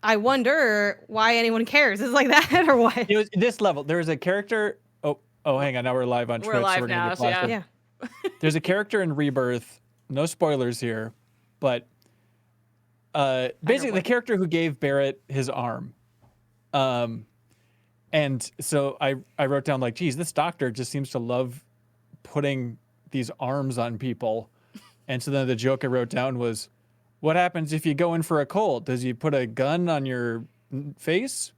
I wonder why anyone cares. Is it like that or what? It was this level. There was a character. Oh, hang on. Now we're live on We're Twitch. live so we're gonna now, get so blasted. Yeah. There's a character in Rebirth. No spoilers here, but basically the character who gave Barrett his arm. And so I wrote down like, geez, this doctor just seems to love putting these arms on people. And so then the joke I wrote down was, what happens if you go in for a cold? Does he put a gun on your face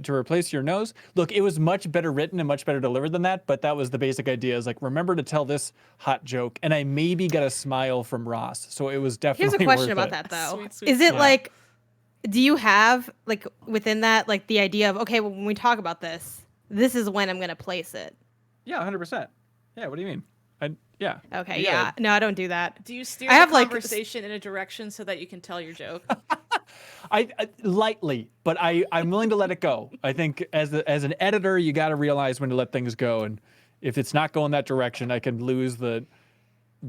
to replace your nose? Look, it was much better written and much better delivered than that, but that was the basic idea. Is like, remember to tell this hot joke. And I maybe got a smile from Ross. So it was definitely Here's a question worth about it. that though. Sweet, sweet Is it Yeah. like, do you have like within that like the idea of, okay, well, when we talk about this is when I'm gonna place it? Yeah, 100%. Yeah, what do you mean? Yeah. Okay, You yeah. gotta- No, I don't do that. Do you steer I the have, like, conversation in a direction so that you can tell your joke? I lightly, but I'm willing to let it go. I think as an editor, you got to realize when to let things go, and if it's not going that direction, I can lose the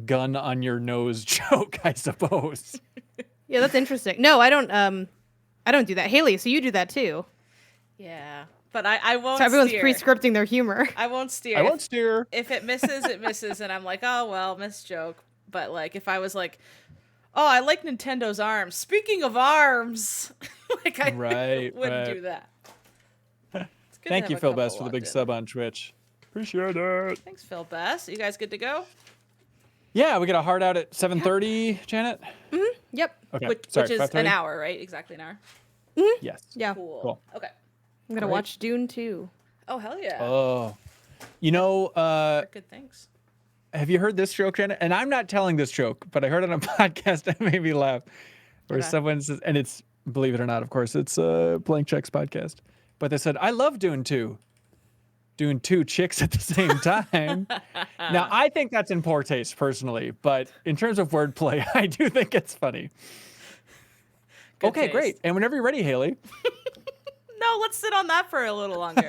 gun on your nose joke, I suppose. Yeah, that's interesting. No, I don't do that. Haley, so you do that too. Yeah, but I won't So everyone's steer. pre-scripting their humor. I won't steer. I won't steer. If it misses, it misses, and I'm like, oh well, missed joke. But like, if I was like, oh, I like Nintendo's arms. Speaking of arms, like I wouldn't do that. It's good to Thank have you, a Phil couple Best, for the locked big in. sub on Twitch. Appreciate it. Thanks, Phil Best. You guys good to go? Yeah, we got a hard out at 7:30, Janet. Yep. Okay, Which sorry, is 5:30? an hour, right? Exactly an hour. Yes. Yeah. Cool. Okay. I'm gonna Great. watch Dune too. Oh hell yeah. Oh, you know, Good things. have you heard this joke, Janet? And I'm not telling this joke, but I heard it on a podcast that made me laugh. Where Okay. someone says, and it's, believe it or not, of course, it's Blank Check's podcast. But they said, I love Dune 2. Doing two chicks at the same time. Now, I think that's in poor taste, personally. But in terms of wordplay, I do think it's funny. Good Okay, taste. great. And whenever you're ready, Haley. No, let's sit on that for a little longer.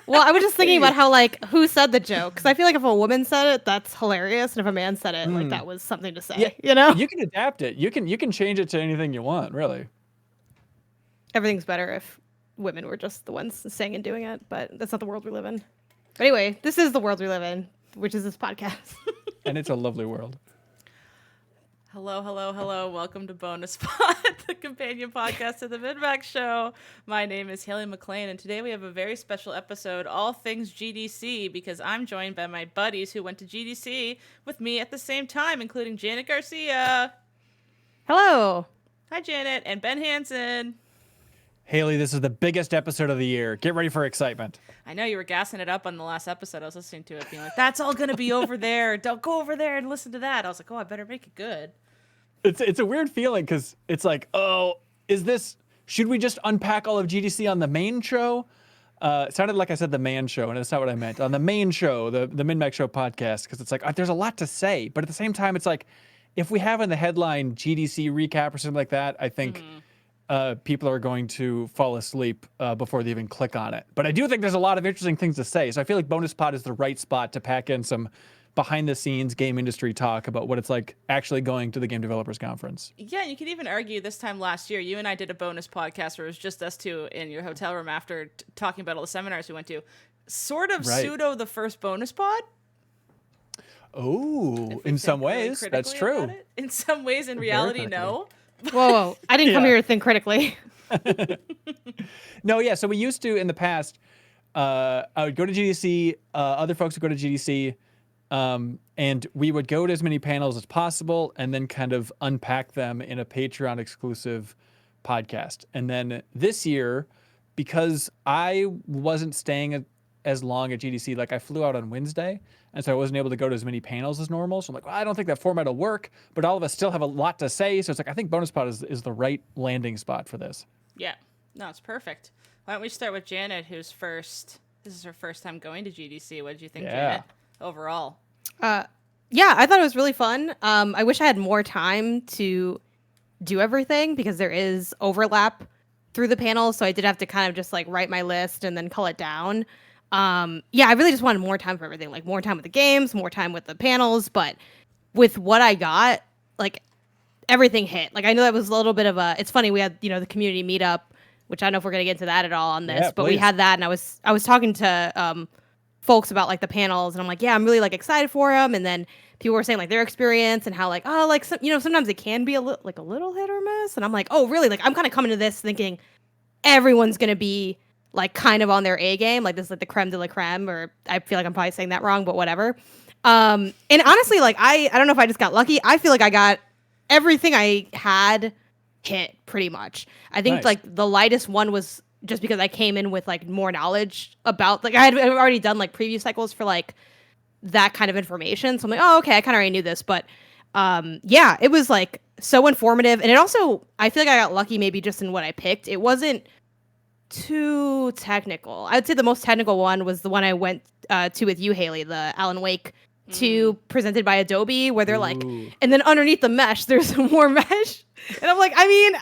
Well, I was just thinking about how like who said the joke, because I feel like if a woman said it, that's hilarious, and if a man said it, like that was something to say. Yeah, You know, You can adapt it. You can change it to anything you want, really. everything's better if women were just the ones saying and doing it, but that's not the world we live in. But anyway, this is the world we live in, which is this podcast. And it's a lovely world. Hello, hello, hello. Welcome to Bonus Pod, the companion podcast to the Midmax Show. My name is Haley McLean, and today we have a very special episode, all things GDC, because I'm joined by my buddies who went to GDC with me at the same time, including Janet Garcia. Hello. Hi, Janet, and Ben Hansen. Haley, this is the biggest episode of the year. Get ready for excitement. I know you were gassing it up on the last episode. I was listening to it, being like, that's all going to be over there. Don't go over there and listen to that. I was like, oh, I better make it good. It's a weird feeling because it's like, oh, should we just unpack all of GDC on the main show? It sounded like I said the man show, and that's not what I meant. On the main show, the Min-Max Show podcast, because it's like, there's a lot to say. But at the same time, it's like, if we have in the headline GDC recap or something like that, I think people are going to fall asleep before they even click on it. But I do think there's a lot of interesting things to say. So I feel like Bonus Pod is the right spot to pack in some behind-the-scenes game industry talk about what it's like actually going to the Game Developers Conference. Yeah, you could even argue this time last year, you and I did a bonus podcast where it was just us two in your hotel room after talking about all the seminars we went to. Sort of Right. pseudo the first bonus pod. Oh, if we in some think really ways, that's critically about true. it. In some ways, in reality, no. Whoa. I didn't come Yeah. here to think critically. No, yeah. So we used to in the past. I would go to GDC. Other folks would go to GDC, and we would go to as many panels as possible, and then kind of unpack them in a Patreon exclusive podcast. And then this year, because I wasn't staying as long at GDC, like I flew out on Wednesday, and so I wasn't able to go to as many panels as normal. So I'm like, well, I don't think that format will work, but all of us still have a lot to say. So it's like, I think Bonus Pod is the right landing spot for this. Yeah. No, it's perfect. Why don't we start with Janet, who's first. This is her first time going to GDC. What did you think, Yeah. Janet, overall? Yeah, I thought it was really fun. I wish I had more time to do everything because there is overlap through the panels. So I did have to kind of just like write my list and then cull it down. Yeah, I really just wanted more time for everything, like more time with the games, more time with the panels. But with what I got, like everything hit. Like I know that was a little bit of a. It's funny we had the community meetup, which I don't know if we're gonna get into that at all on this, Yeah, but we please. had that, and I was talking to folks about like the panels, and I'm like, yeah, I'm really like excited for them, and then people were saying like their experience and how like like sometimes it can be a little hit or miss, and I'm like, oh really? Like I'm kind of coming to this thinking everyone's gonna be like kind of on their A game, like this is like the creme de la creme, or I feel like I'm probably saying that wrong, but whatever. And honestly, like I don't know if I just got lucky. I feel like I got everything I had hit pretty much. I think Nice. like the lightest one was just because I came in with like more knowledge about like I've already done like preview cycles for like that kind of information. So I'm like, oh okay, I kind of already knew this, but yeah, it was like so informative, and it also I feel like I got lucky maybe just in what I picked. It wasn't too technical. I'd say the most technical one was the one I went to with you, Haley, the Alan Wake 2 presented by Adobe, where they're like, Ooh. and then underneath the mesh, there's more mesh. And I'm like, I mean,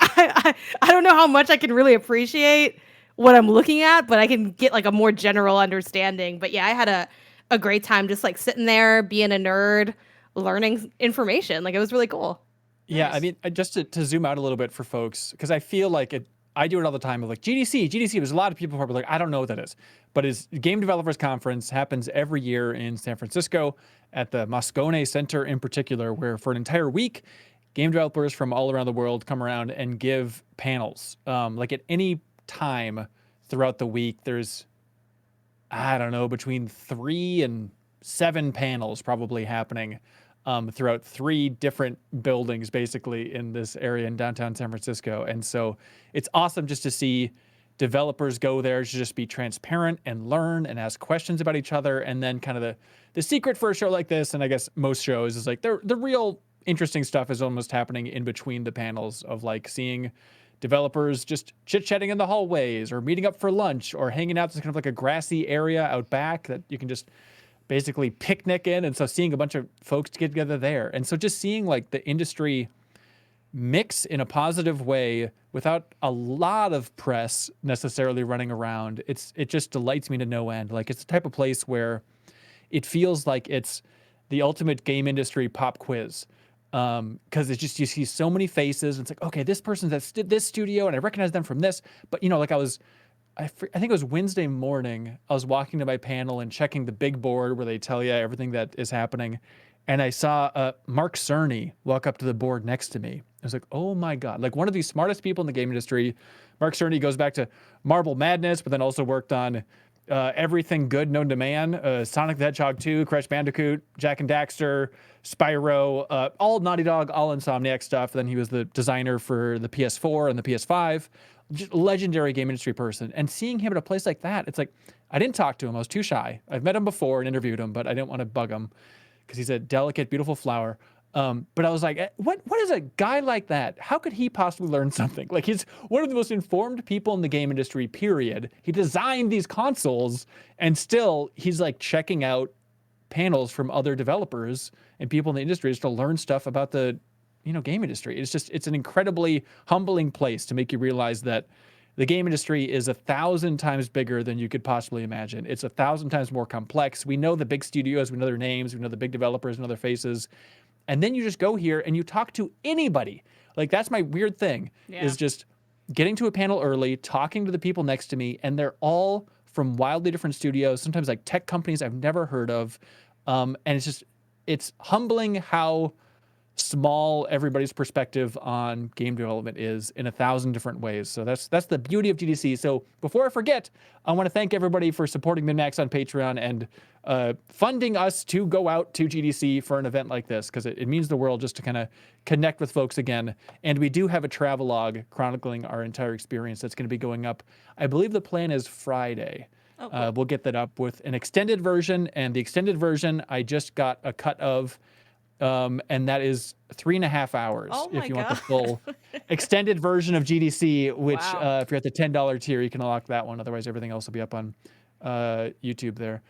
I don't know how much I can really appreciate what I'm looking at, but I can get like a more general understanding. But yeah, I had a great time just like sitting there, being a nerd, learning information. Like it was really cool. Yeah, I Nice. mean, just to zoom out a little bit for folks, because I feel like I do it all the time of like GDC. GDC, there's a lot of people who are like, I don't know what that is. But it's Game Developers Conference, happens every year in San Francisco at the Moscone Center in particular, where for an entire week, game developers from all around the world come around and give panels. Like at any time throughout the week, there's, I don't know, between 3 and 7 panels probably happening throughout 3 different buildings, basically in this area in downtown San Francisco. And so it's awesome just to see developers go there to just be transparent and learn and ask questions about each other. And then kind of the secret for a show like this, and I guess most shows, is like the real interesting stuff is almost happening in between the panels of like seeing developers just chit-chatting in the hallways or meeting up for lunch or hanging out. There's kind of like a grassy area out back that you can just basically picnic in. And so seeing a bunch of folks get together there. And so just seeing like the industry mix in a positive way without a lot of press necessarily running around, it just delights me to no end. Like it's the type of place where it feels like it's the ultimate game industry pop quiz. Because it's just, you see so many faces and it's like, okay, this person's at this studio and I recognize them from this. But like I think it was Wednesday morning. I was walking to my panel and checking the big board where they tell you everything that is happening. And I saw Mark Cerny walk up to the board next to me. I was like, oh my God, like one of the smartest people in the game industry. Mark Cerny goes back to Marble Madness, but then also worked on everything good known to man, Sonic the Hedgehog 2, Crash Bandicoot, Jak and Daxter, Spyro, all Naughty Dog, all Insomniac stuff. Then he was the designer for the PS4 and the PS5. Just legendary game industry person. And seeing him at a place like that, it's like, I didn't talk to him. I was too shy. I've met him before and interviewed him, but I didn't want to bug him because he's a delicate, beautiful flower. But I was like, what is a guy like that? How could he possibly learn something? Like he's one of the most informed people in the game industry, period. He designed these consoles and still he's like checking out panels from other developers and people in the industry just to learn stuff about the game industry. It's an incredibly humbling place to make you realize that the game industry is 1,000 times bigger than you could possibly imagine. It's 1,000 times more complex. We know the big studios, we know their names, we know the big developers, we know their faces. And then you just go here and you talk to anybody. Like that's my weird thing is just getting to a panel early, talking to the people next to me, and they're all from wildly different studios, sometimes like tech companies I've never heard of. And it's humbling how small everybody's perspective on game development is in 1,000 different ways. So that's the beauty of GDC. So before I forget, I want to thank everybody for supporting MinMax on Patreon and funding us to go out to GDC for an event like this, because it means the world just to kind of connect with folks again. And we do have a travelogue chronicling our entire experience that's going to be going up. I believe the plan is Friday. Oh, cool. We'll get that up with an extended version, and the extended version I just got a cut of. And that is 3.5 hours Oh if my you want the God. full extended version of GDC, which Wow. if you're at the $10 tier, you can unlock that one. Otherwise, everything else will be up on YouTube there.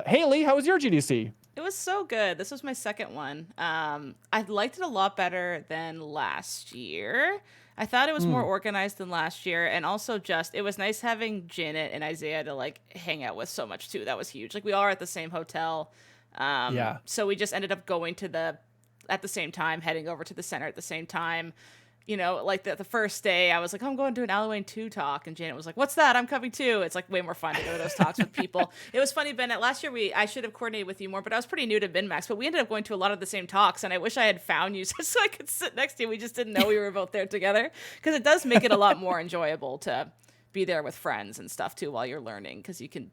Haley, how was your GDC? It was so good. This was my second one. I liked it a lot better than last year. I thought it was more organized than last year, and also just it was nice having Janet and Isaiah to like hang out with so much too. That was huge. Like we all are at the same hotel. Yeah. So we just ended up going to at the same time, heading over to the center at the same time. You know, like the first day I was like, I'm going to an Halloween 2 talk. And Janet was like, what's that? I'm coming too. It's like way more fun to go to those talks with people. It was funny, Bennett. Last year I should have coordinated with you more, but I was pretty new to MinMax. But we ended up going to a lot of the same talks. And I wish I had found you so I could sit next to you. We just didn't know we were both there together. Because it does make it a lot more enjoyable to be there with friends and stuff too while you're learning. Because you can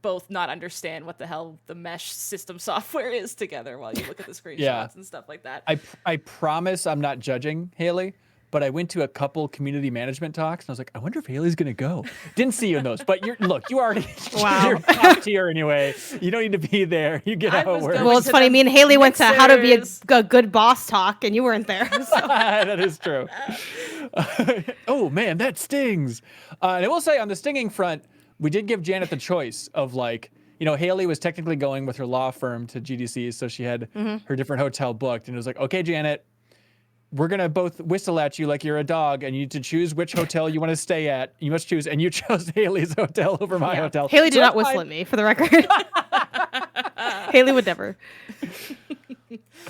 both not understand what the hell the mesh system software is together while you look at the screenshots and stuff like that. I promise I'm not judging Haley, but I went to a couple community management talks and I was like, I wonder if Haley's gonna go. Didn't see you in those, but you already you're top tier anyway. You don't need to be there. You get how it works. Well, it's funny. Me and Haley went to how to be a good boss talk, and you weren't there. So. That is true. Oh man, that stings. And I will say on the stinging front, we did give Janet the choice of like, you know, Haley was technically going with her law firm to GDC, so she had her different hotel booked, and it was like, okay, Janet, we're gonna both whistle at you like you're a dog, and you need to choose which hotel you want to stay at. You must choose, and you chose Haley's hotel over my hotel. Haley did not whistle at me, for the record. Haley would never.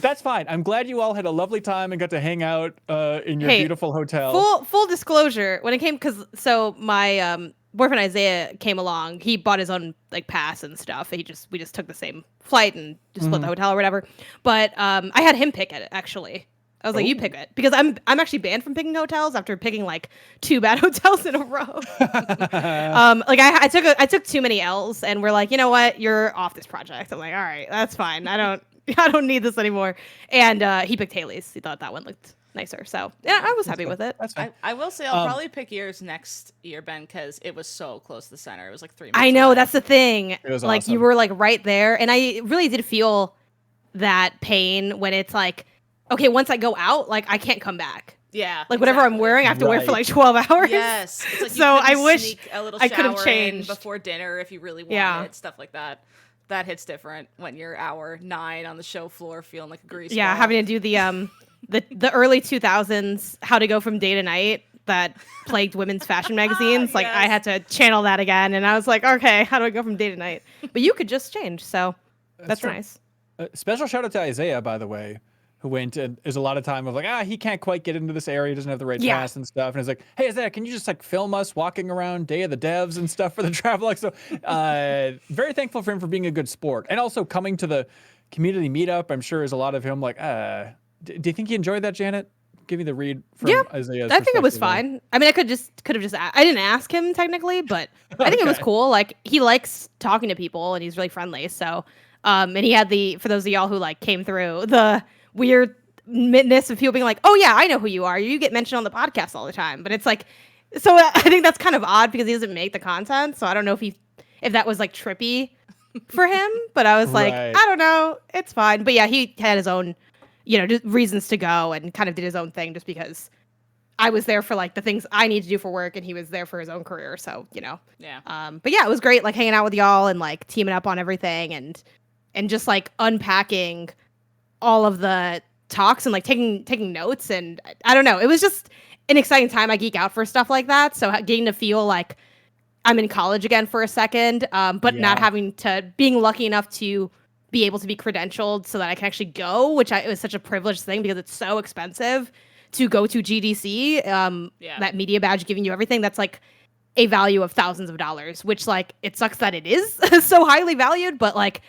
That's fine. I'm glad you all had a lovely time and got to hang out in your beautiful hotel. Full disclosure, when it came, so my boyfriend Isaiah came along. He bought his own like pass and stuff. We just took the same flight and just split the hotel or whatever. But I had him pick it actually. I was like, you pick it, because I'm actually banned from picking hotels after picking like 2 bad hotels in a row. Like I took too many L's, and we're like, you know what, you're off this project. I'm like, all right, that's fine. I don't need this anymore. And he picked Haley's. He thought that one looked nicer. So yeah, I was happy with it. That's fine. I will say I'll probably pick yours next year, Ben, because it was so close to the center. It was like 3 minutes I know, away. that's the thing. It was like awesome. You were like right there, and I really did feel that pain when it's like, okay, once I go out, like I can't come back. Yeah. Like whatever I'm wearing, I have to wear for like 12 hours. Yes. It's like So I wish sneak a little I could have shower changed in before dinner if you really want it, stuff like that. That hits different when you're hour 9 on the show floor feeling like a grease ball. Having to do the early 2000s how to go from day to night that plagued women's fashion magazines. Like I had to channel that again, and I was like, okay, how do I go from day to night? But you could just change, so that's nice. Special shout out to Isaiah, by the way, who went, and there's a lot of time of like, he can't quite get into this area, doesn't have the right pass and stuff. And it's like, hey, Isaiah, can you just like film us walking around Day of the Devs and stuff for the Travelogue? So very thankful for him for being a good sport. And also coming to the community meetup, I'm sure is a lot of him like, do you think you enjoyed that, Janet? Give me the read from Isaiah's I think it was fine. I mean, I could have just I didn't ask him technically, but I think it was cool. Like he likes talking to people and he's really friendly. So, and he had for those of y'all who like came through, the weirdness of people being like, oh yeah, I know who you are. You get mentioned on the podcast all the time. But it's like, so I think that's kind of odd because he doesn't make the content. So I don't know if that was like trippy for him, but I was like, I don't know. It's fine. But yeah, he had his own, just reasons to go and kind of did his own thing just because I was there for like the things I need to do for work and he was there for his own career. So, Yeah. But yeah, it was great like hanging out with y'all and like teaming up on everything and just like unpacking all of the talks and like taking notes. And I don't know, it was just an exciting time. I geek out for stuff like that. So getting to feel like I'm in college again for a second, but not being lucky enough to be able to be credentialed so that I can actually go, it was such a privileged thing because it's so expensive to go to GDC. That media badge giving you everything, that's like a value of thousands of dollars, which like, it sucks that it is so highly valued, but like,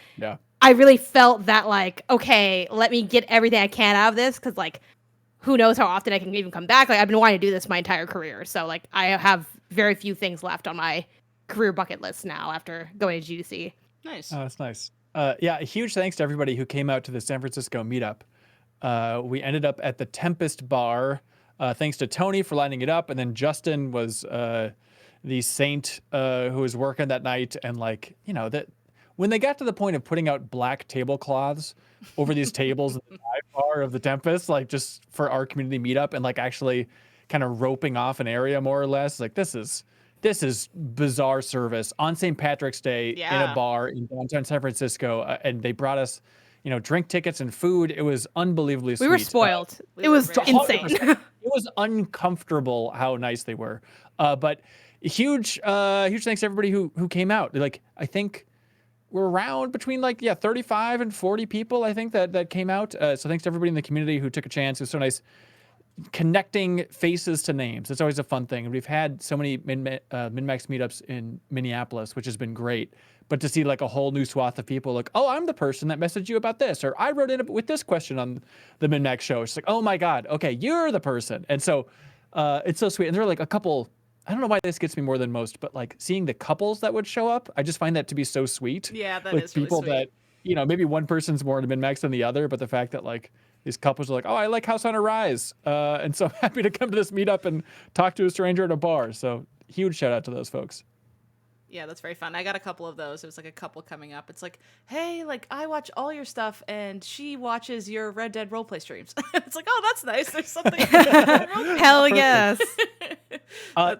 I really felt that like, okay, let me get everything I can out of this. Cause like, who knows how often I can even come back. Like I've been wanting to do this my entire career. So like I have very few things left on my career bucket list now after going to GDC. Nice. Oh, that's nice. A huge thanks to everybody who came out to the San Francisco meetup. We ended up at the Tempest Bar. Thanks to Tony for lining it up. And then Justin was the saint who was working that night. And like, that when they got to the point of putting out black tablecloths over these tables in the dive bar of the Tempest, like just for our community meetup and like actually kind of roping off an area more or less, like this is bizarre service on St. Patrick's Day in a bar in downtown San Francisco. And they brought us, drink tickets and food. It was unbelievably sweet. We were spoiled. It was insane. It was uncomfortable how nice they were. But huge thanks to everybody who came out. Like, I think were around between like 35 and 40 people, I think, that came out. So thanks to everybody in the community who took a chance. It was so nice connecting faces to names. It's always a fun thing. And we've had so many min-max meetups in Minneapolis, which has been great. But to see like a whole new swath of people like, oh, I'm the person that messaged you about this, or I wrote in with this question on the min-max show. It's like, oh my God, okay, you're the person. And so it's so sweet. And there are like a couple, I don't know why this gets me more than most, but like seeing the couples that would show up, I just find that to be so sweet. Yeah, that like is really people sweet. that, you know, maybe one person's more into min-max than the other, but the fact that like these couples are like, oh, I like House on a Rise. And so happy to come to this meetup and talk to a stranger at a bar. So huge shout out to those folks. Yeah, that's very fun. I got a couple of those. It was like a couple coming up. It's like, hey, like I watch all your stuff and she watches your Red Dead roleplay streams. It's like, oh, that's nice. There's something. Hell yes.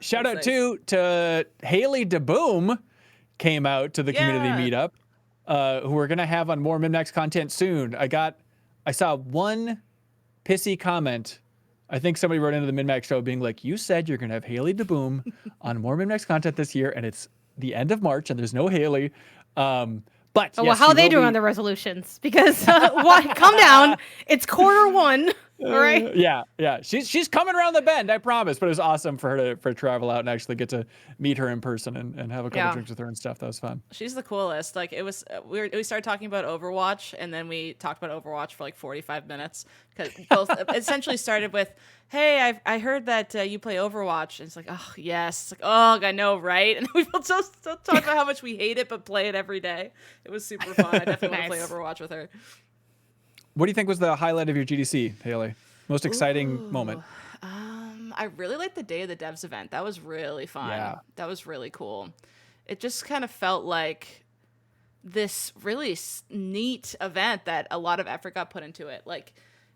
Shout out too to Haley DeBoom came out to the community meetup, who we're going to have on more min-max content soon. I saw one pissy comment. I think somebody wrote into the min-max show being like, you said you're going to have Haley DeBoom on more min-max content this year, and it's the end of March, and there's no Haley. But well, how are they doing on the resolutions? Because calm down. It's Q1. All right. Yeah. She's coming around the bend, I promise. But it was awesome for her to travel out and actually get to meet her in person and have a couple drinks with her and stuff. That was fun. She's the coolest. Like it was, we started talking about Overwatch, and then we talked about Overwatch for like 45 minutes because both essentially started with, "Hey, I heard that you play Overwatch," and it's like, "Oh yes," it's like, "Oh, I know, right?" And we both still talk about how much we hate it but play it every day. It was super fun. I definitely want to play Overwatch with her. What do you think was the highlight of your GDC, Haley? Most exciting moment? I really liked the Day of the Devs event. That was really fun. Yeah. That was really cool. It just kind of felt like this really neat event that a lot of effort got put into it. Like,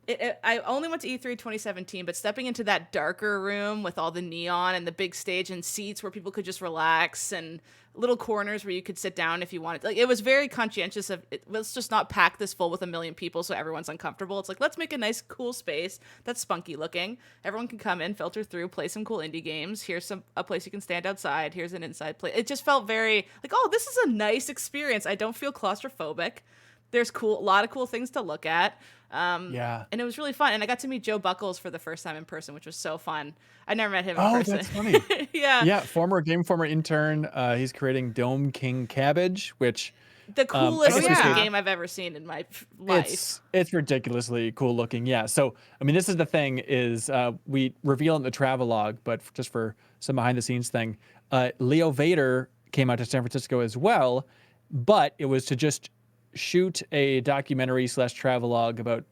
I only went to E3 2017, but stepping into that darker room with all the neon and the big stage and seats where people could just relax and little corners where you could sit down if you wanted. Like, it was very conscientious of, let's just not pack this full with 1 million people so everyone's uncomfortable. It's like, let's make a nice, cool space that's spunky looking. Everyone can come in, filter through, play some cool indie games. Here's a place you can stand outside. Here's an inside place. It just felt very like, oh, this is a nice experience. I don't feel claustrophobic. There's a lot of cool things to look at. And it was really fun. And I got to meet Joe Buckles for the first time in person, which was so fun. I never met him in person. Oh, that's funny. Yeah, former intern. He's creating Dome King Cabbage, which the coolest game I've ever seen in my life. It's ridiculously cool looking. Yeah. So, I mean, this is the thing is we reveal in the travelogue, but just for some behind the scenes thing, Leo Vader came out to San Francisco as well, but it was to just shoot a documentary / travelogue about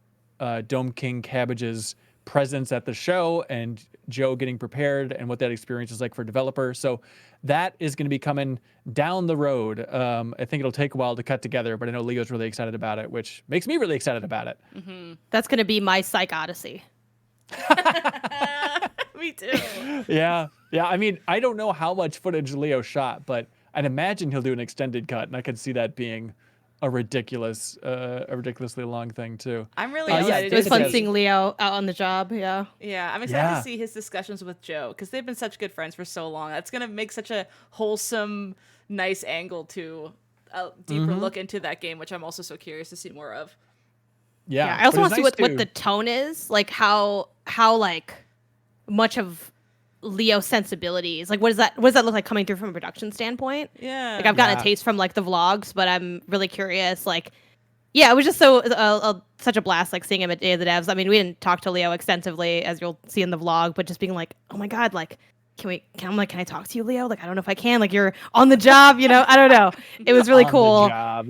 Dome King Cabbage's presence at the show and Joe getting prepared and what that experience is like for developers. So that is going to be coming down the road. I think it'll take a while to cut together, but I know Leo's really excited about it, which makes me really excited about it. Mm-hmm. That's going to be my Psych Odyssey. Me too. Yeah. I mean, I don't know how much footage Leo shot, but I'd imagine he'll do an extended cut, and I could see that being a ridiculously long thing too. I'm really excited. It was fun seeing Leo out on the job. Yeah, I'm excited to see his discussions with Joe because they've been such good friends for so long. That's gonna make such a wholesome, nice angle to a deeper look into that game, which I'm also so curious to see more of. Yeah, I also want to see what the tone is, like how like much of Leo's sensibilities, like what does that look like coming through from a production standpoint? Yeah, like I've gotten a taste from like the vlogs, but I'm really curious. Like, yeah, it was just so such a blast, like seeing him at Day of the Devs. I mean, we didn't talk to Leo extensively, as you'll see in the vlog, but just being like, oh my god, like can I talk to you, Leo? Like I don't know if I can. Like you're on the job, you know? I don't know. It was really cool. The job.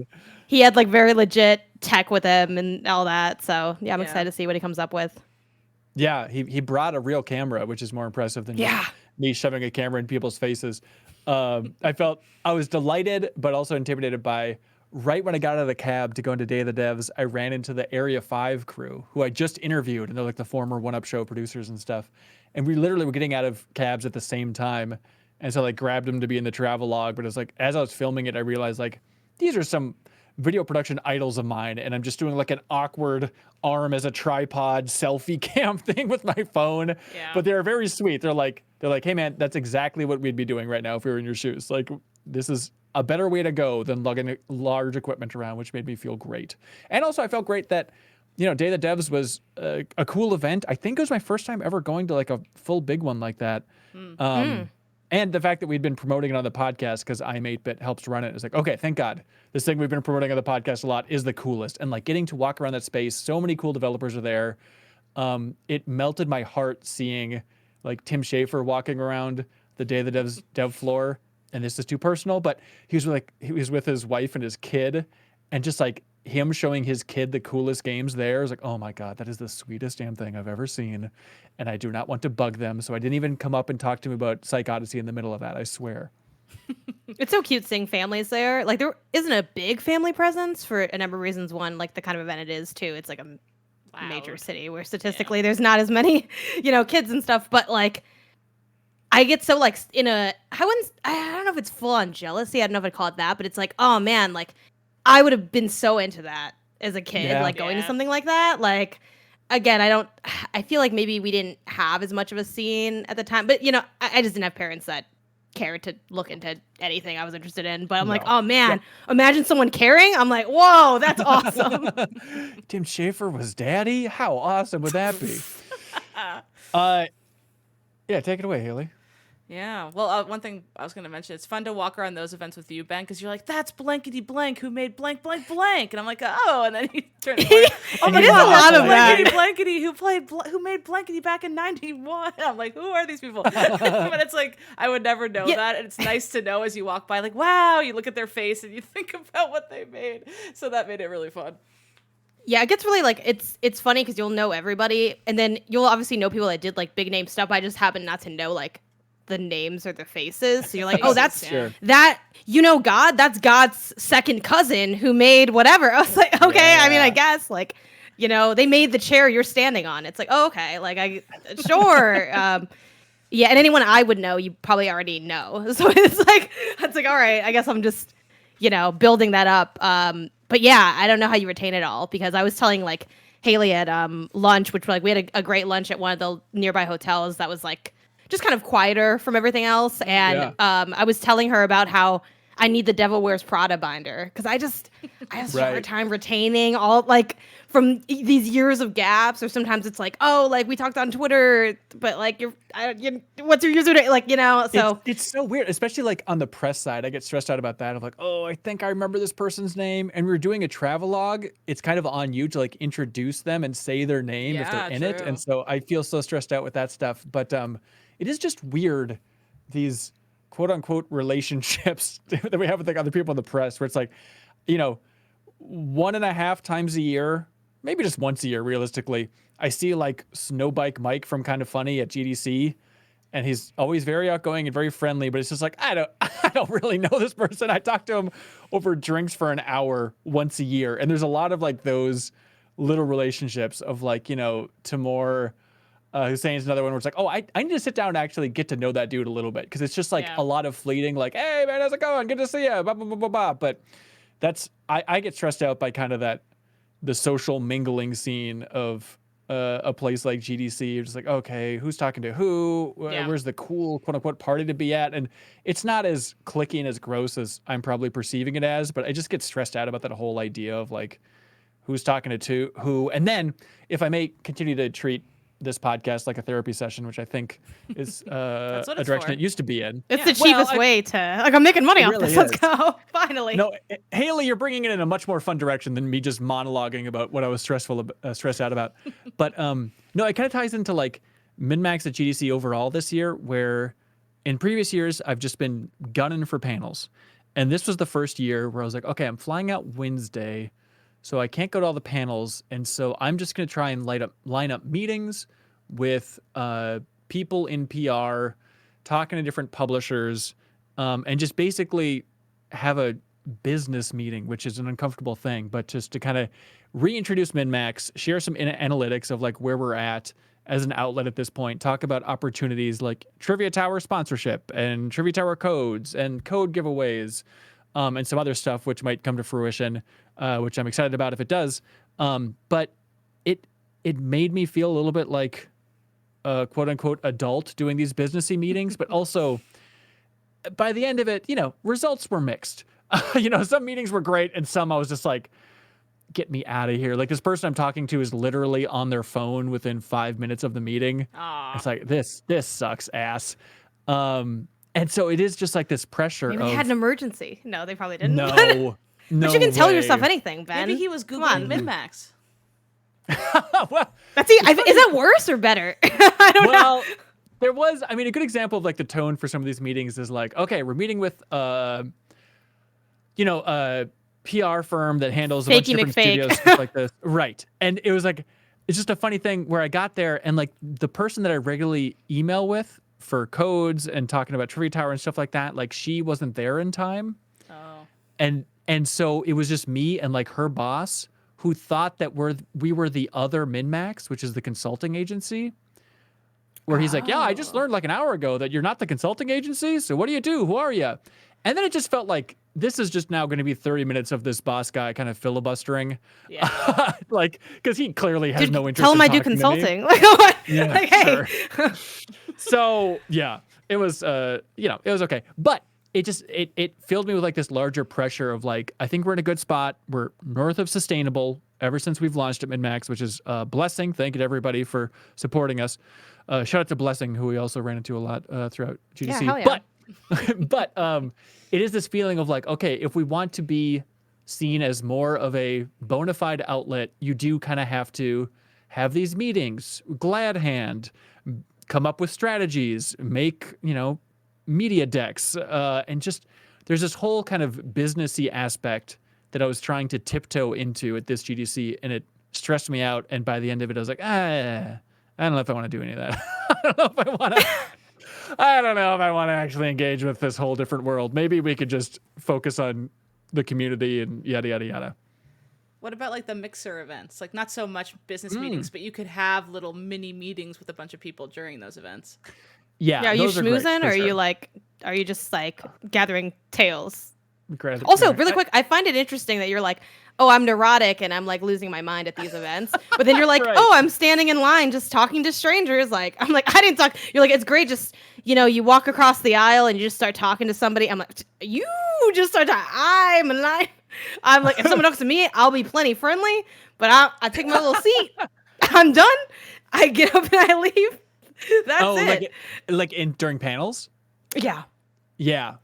He had like very legit tech with him and all that. So yeah, I'm excited to see what he comes up with. Yeah, he brought a real camera, which is more impressive than just me shoving a camera in people's faces. I was delighted, but also intimidated by, right when I got out of the cab to go into Day of the Devs, I ran into the Area 5 crew, who I just interviewed, and they're like the former One Up Show producers and stuff. And we literally were getting out of cabs at the same time. And so I like grabbed them to be in the travelogue, but it was like, as I was filming it, I realized like, these are some video production idols of mine, and I'm just doing like an awkward arm as a tripod selfie cam thing with my phone. But they're very sweet. They're like, hey man, that's exactly what we'd be doing right now if we were in your shoes. Like, this is a better way to go than lugging large equipment around, which made me feel great. And also I felt great that, Day of the Devs was a cool event. I think it was my first time ever going to like a full big one like that. And the fact that we'd been promoting it on the podcast because I'm 8-Bit helps run it. It's like, okay, thank God. This thing we've been promoting on the podcast a lot is the coolest. And like getting to walk around that space, so many cool developers are there. It melted my heart seeing like Tim Schafer walking around the Day of the Devs dev floor. And this is too personal, but he was with his wife and his kid, and just like him showing his kid the coolest games there. I was like, oh my God, that is the sweetest damn thing I've ever seen. And I do not want to bug them. So I didn't even come up and talk to him about Psych Odyssey in the middle of that, I swear. It's so cute seeing families there. Like, there isn't a big family presence for a number of reasons. One, like the kind of event it is, too. It's like a major city where statistically there's not as many, kids and stuff. But like, I get so like I don't know if it's full on jealousy. I don't know if I'd call it that, but it's like, oh man, like I would have been so into that as a kid, like going to something like that. Like, again, I feel like maybe we didn't have as much of a scene at the time, but I just didn't have parents that cared to look into anything I was interested in. But I'm like, oh man, imagine someone caring. I'm like, whoa, that's awesome. Tim Schafer was daddy? How awesome would that be? Yeah, take it away, Haley. Yeah. Well, one thing I was going to mention, it's fun to walk around those events with you, Ben, because you're like, that's blankety blank who made blank blank blank. And I'm like, oh, and then you turn it oh my God, a lot of blankety that. blankety who made blankety back in 91. I'm like, who are these people? But it's like, I would never know that. And it's nice to know as you walk by, like, wow, you look at their face and you think about what they made. So that made it really fun. Yeah, it gets really like it's funny because you'll know everybody, and then you'll obviously know people that did like big name stuff. But I just happen not to know like the names or the faces. So you're like, oh, that's that God. That's God's second cousin who made whatever. I was like, okay. I mean, I guess like they made the chair you're standing on. It's like, oh, okay, like sure. Yeah, and anyone I would know, you probably already know. So it's like all right. I guess I'm just building that up. But yeah, I don't know how you retain it all, because I was telling like Haley at lunch, which like we had a great lunch at one of the nearby hotels that was like just kind of quieter from everything else. And I was telling her about how I need the Devil Wears Prada binder because I have such a hard time retaining all like from these years of gaps. Or sometimes it's like, oh, like we talked on Twitter, but like what's your username? Like so it's so weird, especially like on the press side. I get stressed out about that. I'm like, oh, I think I remember this person's name. And we're doing a travelogue. It's kind of on you to like introduce them and say their name if they're in it. And so I feel so stressed out with that stuff. But it is just weird, these quote unquote relationships that we have with like other people in the press, where it's like, 1.5 times a year, maybe just once a year, realistically, I see like Snowbike Mike from Kind of Funny at GDC, and he's always very outgoing and very friendly, but it's just like, I don't really know this person. I talk to him over drinks for an hour once a year. And there's a lot of like those little relationships of like, Timur Hussein's another one where it's like, oh, I need to sit down and actually get to know that dude a little bit, because it's just like a lot of fleeting, like, hey man, how's it going? Good to see you. Blah, blah, blah, blah, blah. But I get stressed out by kind of the social mingling scene of a place like GDC. You're just like, okay, who's talking to who? Where's the cool quote unquote party to be at? And it's not as clicky and as gross as I'm probably perceiving it as, but I just get stressed out about that whole idea of like who's talking to who. And then if I may continue to treat this podcast like a therapy session, which I think is a direction it used to be in. It's the cheapest way to like, I'm making money off really this. Let's go. Finally. No, Haley, you're bringing it in a much more fun direction than me just monologuing about what I was stressed out about. But no, it kind of ties into like min-max at GDC overall this year, where in previous years I've just been gunning for panels. And this was the first year where I was like, okay, I'm flying out Wednesday, so I can't go to all the panels, and so I'm just going to try and line up meetings with people in PR, talking to different publishers, and just basically have a business meeting, which is an uncomfortable thing, but just to kind of reintroduce min-max, share some analytics of like where we're at as an outlet at this point, talk about opportunities like Trivia Tower sponsorship and Trivia Tower codes and code giveaways, and some other stuff which might come to fruition, which I'm excited about if it does. But it made me feel a little bit like a quote unquote adult doing these businessy meetings, but also by the end of it, results were mixed. Some meetings were great, and some I was just like, get me out of here. Like, this person I'm talking to is literally on their phone within 5 minutes of the meeting. Aw. It's like, this sucks ass. And so it is just like this pressure Maybe of, they had an emergency. No, they probably didn't. no, But you can tell way. yourself anything, Ben. Maybe he was Come on. Googling min-max. Well, Is that worse or better? I don't know. well, there was, a good example of like the tone for some of these meetings is like, okay, we're meeting with, a PR firm that handles a bunch of Fakey different McFake. studios, stuff like this. Right. And it was like, it's just a funny thing where I got there and like the person that I regularly email with for codes and talking about Trivia Tower and stuff like that, like she wasn't there in time. Oh. And so it was just me and like her boss who thought that we were the other MinMax, which is the consulting agency. Where he's like, yeah, I just learned like an hour ago that you're not the consulting agency. So what do you do? Who are you? And then it just felt like this is just now going to be 30 minutes of this boss guy kind of filibustering. Yeah. Like, because he clearly has Dude, no interest tell him in I do talking to me. consulting. Like, what? Yeah, Like, hey. sure. So yeah, it was, it was okay. But it filled me with like this larger pressure of like, I think we're in a good spot. We're north of sustainable ever since we've launched at MinMax, which is a blessing. Thank you to everybody for supporting us. Shout out to Blessing, who we also ran into a lot throughout GDC. Yeah, hell yeah. But it is this feeling of like, okay, if we want to be seen as more of a bona fide outlet, you do kind of have to have these meetings, glad hand, come up with strategies, make, media decks, and just there's this whole kind of businessy aspect that I was trying to tiptoe into at this GDC, and it stressed me out. And by the end of it, I was like, I don't know if I want to do any of that. I don't know if I want to actually engage with this whole different world. Maybe we could just focus on the community and yada, yada, yada. What about like the mixer events? Like not so much business meetings, but you could have little mini meetings with a bunch of people during those events. Yeah. Are you those great, schmoozing, for or sure. are you just like gathering tales? Great. Also, really quick, I find it interesting that you're like, oh, I'm neurotic and I'm like losing my mind at these events. But then you're like, Right. oh, I'm standing in line just talking to strangers. Like, I'm like, I didn't talk. You're like, it's great. Just, you walk across the aisle and you just start talking to somebody. I'm like, you just start talking. I'm in line. I'm like, if someone talks to me, I'll be plenty friendly, but I take my little seat. I'm done. I get up and I leave. That's it. like during panels? Yeah. Yeah,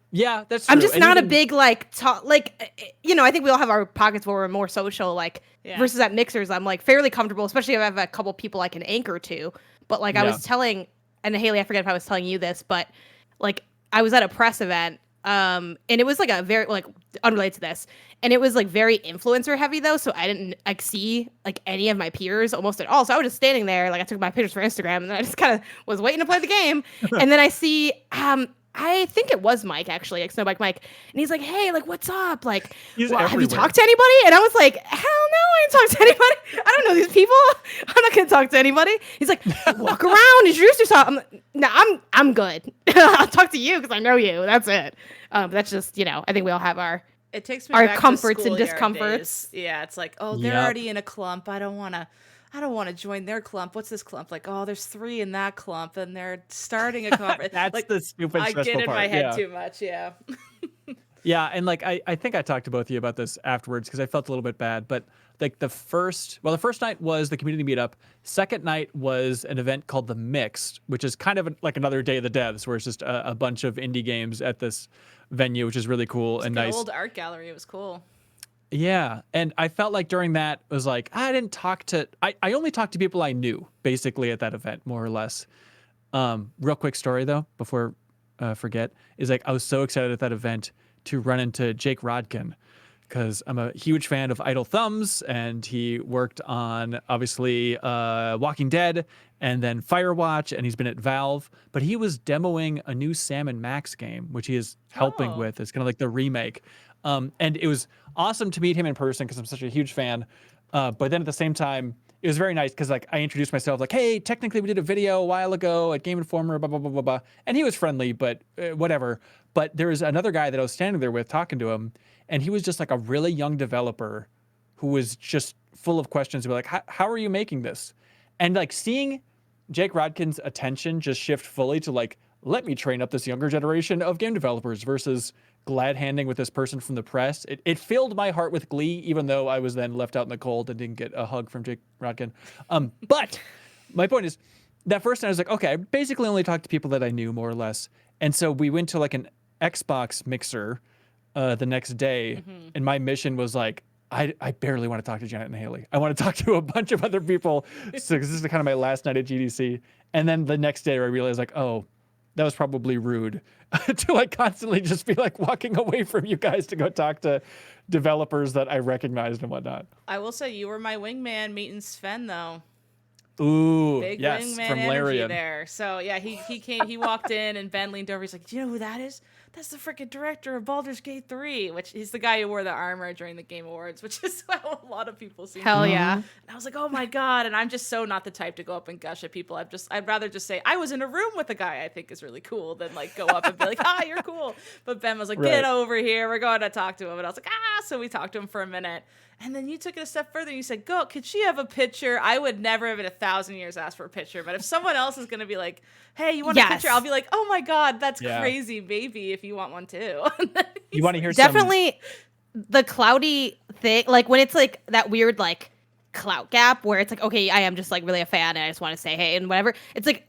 that's true. I'm just And not a even- big like talk like I think we all have our pockets where we're more social Yeah. versus at mixers I'm like fairly comfortable, especially if I have a couple people I can anchor to. But like I Yeah. was telling, and Haley, I forget if I was telling you this, but like I was at a press event and it was like a very like unrelated to this, and it was like very influencer heavy though, so I didn't like see like any of my peers almost at all. So I was just standing there, like I took my pictures for Instagram and then I just kind of was waiting to play the game. And then I see I think it was Mike, actually, like Snowbike Mike. And he's like, hey, like, what's up? Like, He's have you everywhere. talked to anybody? And I was like, hell no, I didn't talk to anybody. I don't know these people. I'm not going to talk to anybody. He's like, walk around, introduce yourself. I'm like, no, I'm good. I'll talk to you because I know you. That's it. That's just, I think we all have our It takes me Our back comforts to and schoolyard discomforts. days. Yeah, it's like, oh, they're Yep. already in a clump. I don't want to join their clump. What's this clump? Like, oh, there's 3 in that clump, and they're starting a conference. That's like, the stupid I stressful get in part. my head yeah. too much. Yeah. Yeah, and like I think I talked to both of you about this afterwards because I felt a little bit bad. But like the first night was the community meetup. Second night was an event called the Mixed, which is kind of like another day of the devs, where it's just a bunch of indie games at this venue, which is really cool and The nice. old art gallery. It was cool. Yeah, and I felt like during that it was like I didn't talk to I only talked to people I knew basically at that event, more or less. Real quick story though, before forget, is like I was so excited at that event to run into Jake Rodkin because I'm a huge fan of Idle Thumbs, and he worked on obviously Walking Dead and then Firewatch, and he's been at Valve. But he was demoing a new Sam and Max game, which he is helping Oh. with. It's kind of like the remake. And it was awesome to meet him in person because I'm such a huge fan. But then at the same time, it was very nice because like I introduced myself like, hey, technically we did a video a while ago at Game Informer, blah, blah, blah, blah, blah. And he was friendly, but whatever. But there was another guy that I was standing there with talking to him, and he was just like a really young developer who was just full of questions about like, how are you making this? And like seeing Jake Rodkin's attention just shift fully to like, let me train up this younger generation of game developers versus glad handing with this person from the press. It filled my heart with glee, even though I was then left out in the cold and didn't get a hug from Jake Rodkin. But my point is, that first night I was like, okay, I basically only talked to people that I knew more or less. And so we went to like an Xbox mixer the next day, and my mission was like, I barely want to talk to Janet and Haley. I want to talk to a bunch of other people. So this is kind of my last night at GDC. And then the next day I realized like, oh, that was probably rude to like constantly just be like walking away from you guys to go talk to developers that I recognized and whatnot. I will say you were my wingman meeting Sven though. Ooh, Big yes, wingman from energy Larian. there. So yeah, he came, he walked in and Ben leaned over. He's like, "Do you know who that is? That's the freaking director of Baldur's Gate 3," which he's the guy who wore the armor during the Game Awards, which is how a lot of people see Hell him. yeah. And I was like, "Oh my god!" And I'm just so not the type to go up and gush at people. I'd rather just say I was in a room with a guy I think is really cool than like go up and be like, "Ah, you're cool." But Ben was like, "Get over here. We're going to talk to him." And I was like, "Ah!" So we talked to him for a minute. And then you took it a step further and you said, "Go, could she have a picture?" I would never have in 1,000 years asked for a picture. But if someone else is going to be like, "Hey, you want a picture?" I'll be like, "Oh my God, that's crazy. Maybe if you want one too." You want to hear definitely the cloudy thing, like when it's like that weird like clout gap where it's like, okay, I am just like really a fan and I just want to say hey and whatever. It's like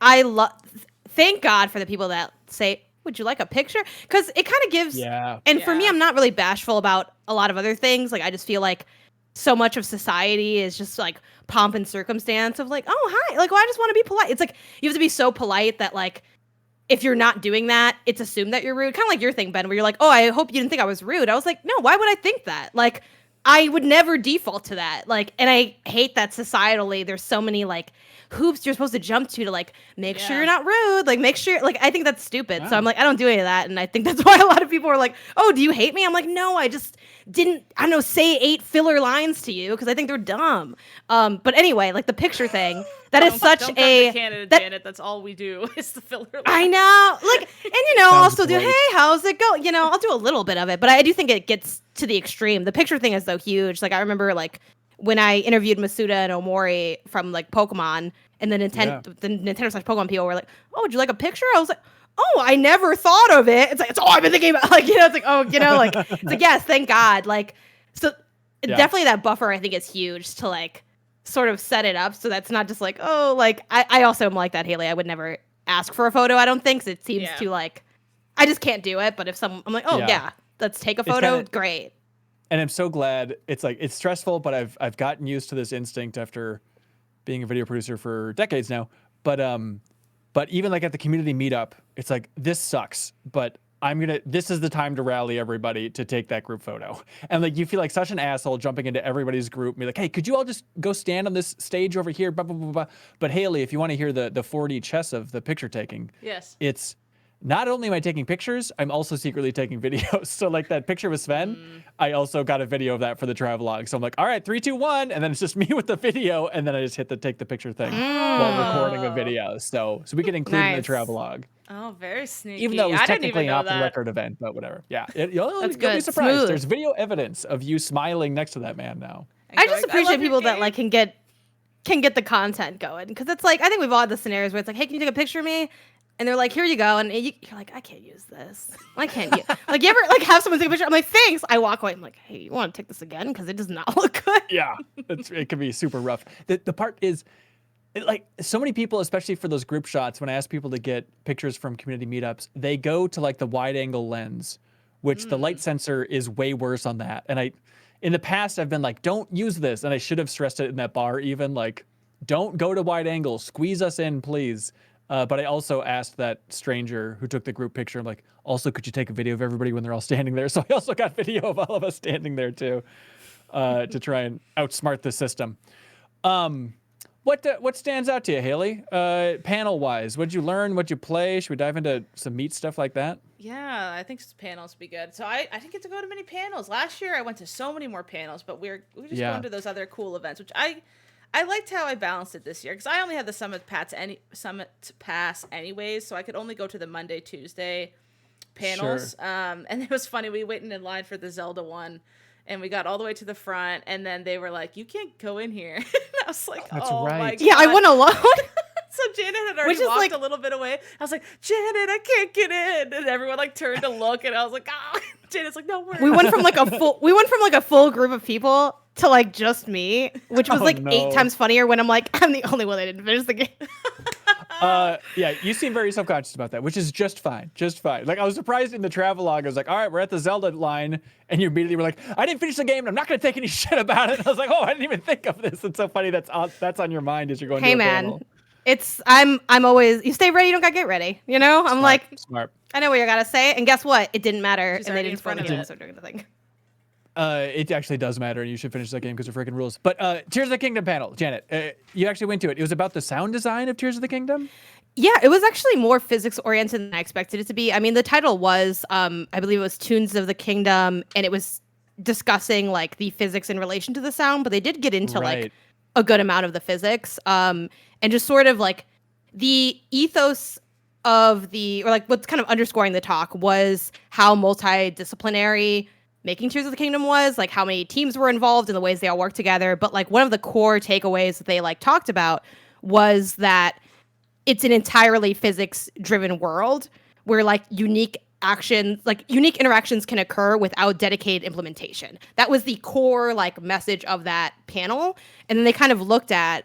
thank God for the people that say, "Would you like a picture?" Because it kind of gives. And for me, I'm not really bashful about a lot of other things. Like I just feel like so much of society is just like pomp and circumstance of like, "Oh, hi." Like, well, I just want to be polite. It's like you have to be so polite that like if you're not doing that, it's assumed that you're rude. Kind of like your thing, Ben, where you're like, "Oh, I hope you didn't think I was rude." I was like, "No, why would I think that?" Like, I would never default to that. Like, and I hate that societally there's so many like hoops you're supposed to jump to like make sure you're not rude, like make sure, like I think that's stupid. So I'm like, I don't do any of that, and I think that's why a lot of people are like, "Oh, do you hate me?" I'm like, no, I just didn't, I don't know, say 8 filler lines to you because I think they're dumb. But anyway, like the picture thing, that is such don't a come to Canada, Janet. That's all we do is the filler lines. I know, like, and you know, I'll still do, "Hey, how's it go?" You know, I'll do a little bit of it, but I do think it gets to the extreme. The picture thing is so huge. Like I remember like when I interviewed Masuda and Omori from like Pokemon, and the Nintendo/Pokemon people were like, "Oh, would you like a picture?" I was like, "Oh, I never thought of it." It's like, it's all I've been thinking about. Like, you know, it's like, oh, you know, like, it's like, yes, thank God. Like, so definitely that buffer I think is huge to like sort of set it up so that's not just like, oh, like, I also am like that, Haley. I would never ask for a photo, I don't think, 'cause it seems too like, I just can't do it. But if I'm like, oh, let's take a photo, great. And I'm so glad. It's like, it's stressful, but I've gotten used to this instinct after being a video producer for decades now. But even like at the community meetup, it's like, this sucks, but this is the time to rally everybody to take that group photo. And like, you feel like such an asshole jumping into everybody's group and be like, "Hey, could you all just go stand on this stage over here?" Blah, blah, blah, blah. But Haley, if you want to hear the 4D chess of the picture taking, it's not only am I taking pictures, I'm also secretly taking videos. So like that picture with Sven, I also got a video of that for the travelogue. So I'm like, all right, 3, 2, 1. And then it's just me with the video. And then I just hit the take the picture thing while recording a video. So we can include it in the travelogue. Oh, very sneaky. Even though it was technically an off-the-record event, but whatever. Yeah, you'll be surprised. Smooth. There's video evidence of you smiling next to that man now. I just appreciate people that like can get the content going, because it's like, I think we've all had the scenarios where it's like, "Hey, can you take a picture of me?" And they're like, "Here you go," and you're like, "I can't use this. Why can't you?" Like, you ever like have someone take a picture? I'm like, "Thanks." I walk away. I'm like, "Hey, you want to take this again? Because it does not look good." Yeah, it can be super rough. The part is, like, so many people, especially for those group shots, when I ask people to get pictures from community meetups, they go to like the wide angle lens, which the light sensor is way worse on that. And in the past, I've been like, "Don't use this," and I should have stressed it in that bar even, like, "Don't go to wide angle. Squeeze us in, please." But I also asked that stranger who took the group picture, I'm like, "Also, could you take a video of everybody when they're all standing there?" So I also got video of all of us standing there too, to try and outsmart the system. What stands out to you, Haley? Panel-wise, what'd you learn? What'd you play? Should we dive into some meat stuff like that? Yeah, I think panels would be good. So I didn't get to go to many panels. Last year I went to so many more panels, but we're just going to those other cool events, which I liked how I balanced it this year, because I only had the Summit Pass anyways, so I could only go to the Monday, Tuesday panels. Sure. And it was funny, we waited in line for the Zelda one, and we got all the way to the front, and then they were like, "You can't go in here." And I was like, That's "Oh right. my God." Yeah, I went alone. So Janet had Which already is, walked like- a little bit away. I was like, Janet, I can't get in. And everyone like turned to look, and I was like, ah. Janet's like, no, We went from like a full group of people to like just me, which was Oh, like no. 8 times funnier when I'm like, I'm the only one that didn't finish the game. Yeah, you seem very self-conscious about that, which is just fine. Just fine. Like, I was surprised in the travelogue. I was like, all right, we're at the Zelda line. And you immediately were like, I didn't finish the game, and I'm not going to take any shit about it. And I was like, oh, I didn't even think of this. It's so funny that's on your mind as you're going to Hey a man, panel. I'm always, you stay ready, you don't gotta get ready. You know, I'm like, Smart. I know what you gotta say, and guess what? It didn't matter, She's and they already in didn't spoil front the of game, it. so doing the thing. It actually does matter, and you should finish that game because of freaking rules. But Tears of the Kingdom panel, Janet, you actually went to it. It was about the sound design of Tears of the Kingdom? Yeah, it was actually more physics oriented than I expected it to be. I mean, the title was, I believe it was Tunes of the Kingdom, and it was discussing like the physics in relation to the sound, but they did get into Right. like a good amount of the physics, and just sort of like the ethos of or like what's kind of underscoring the talk was how multidisciplinary making Tears of the Kingdom was, like how many teams were involved and the ways they all work together. But like one of the core takeaways that they like talked about was that it's an entirely physics driven world where like unique interactions can occur without dedicated implementation. That was the core like message of that panel. And then they kind of looked at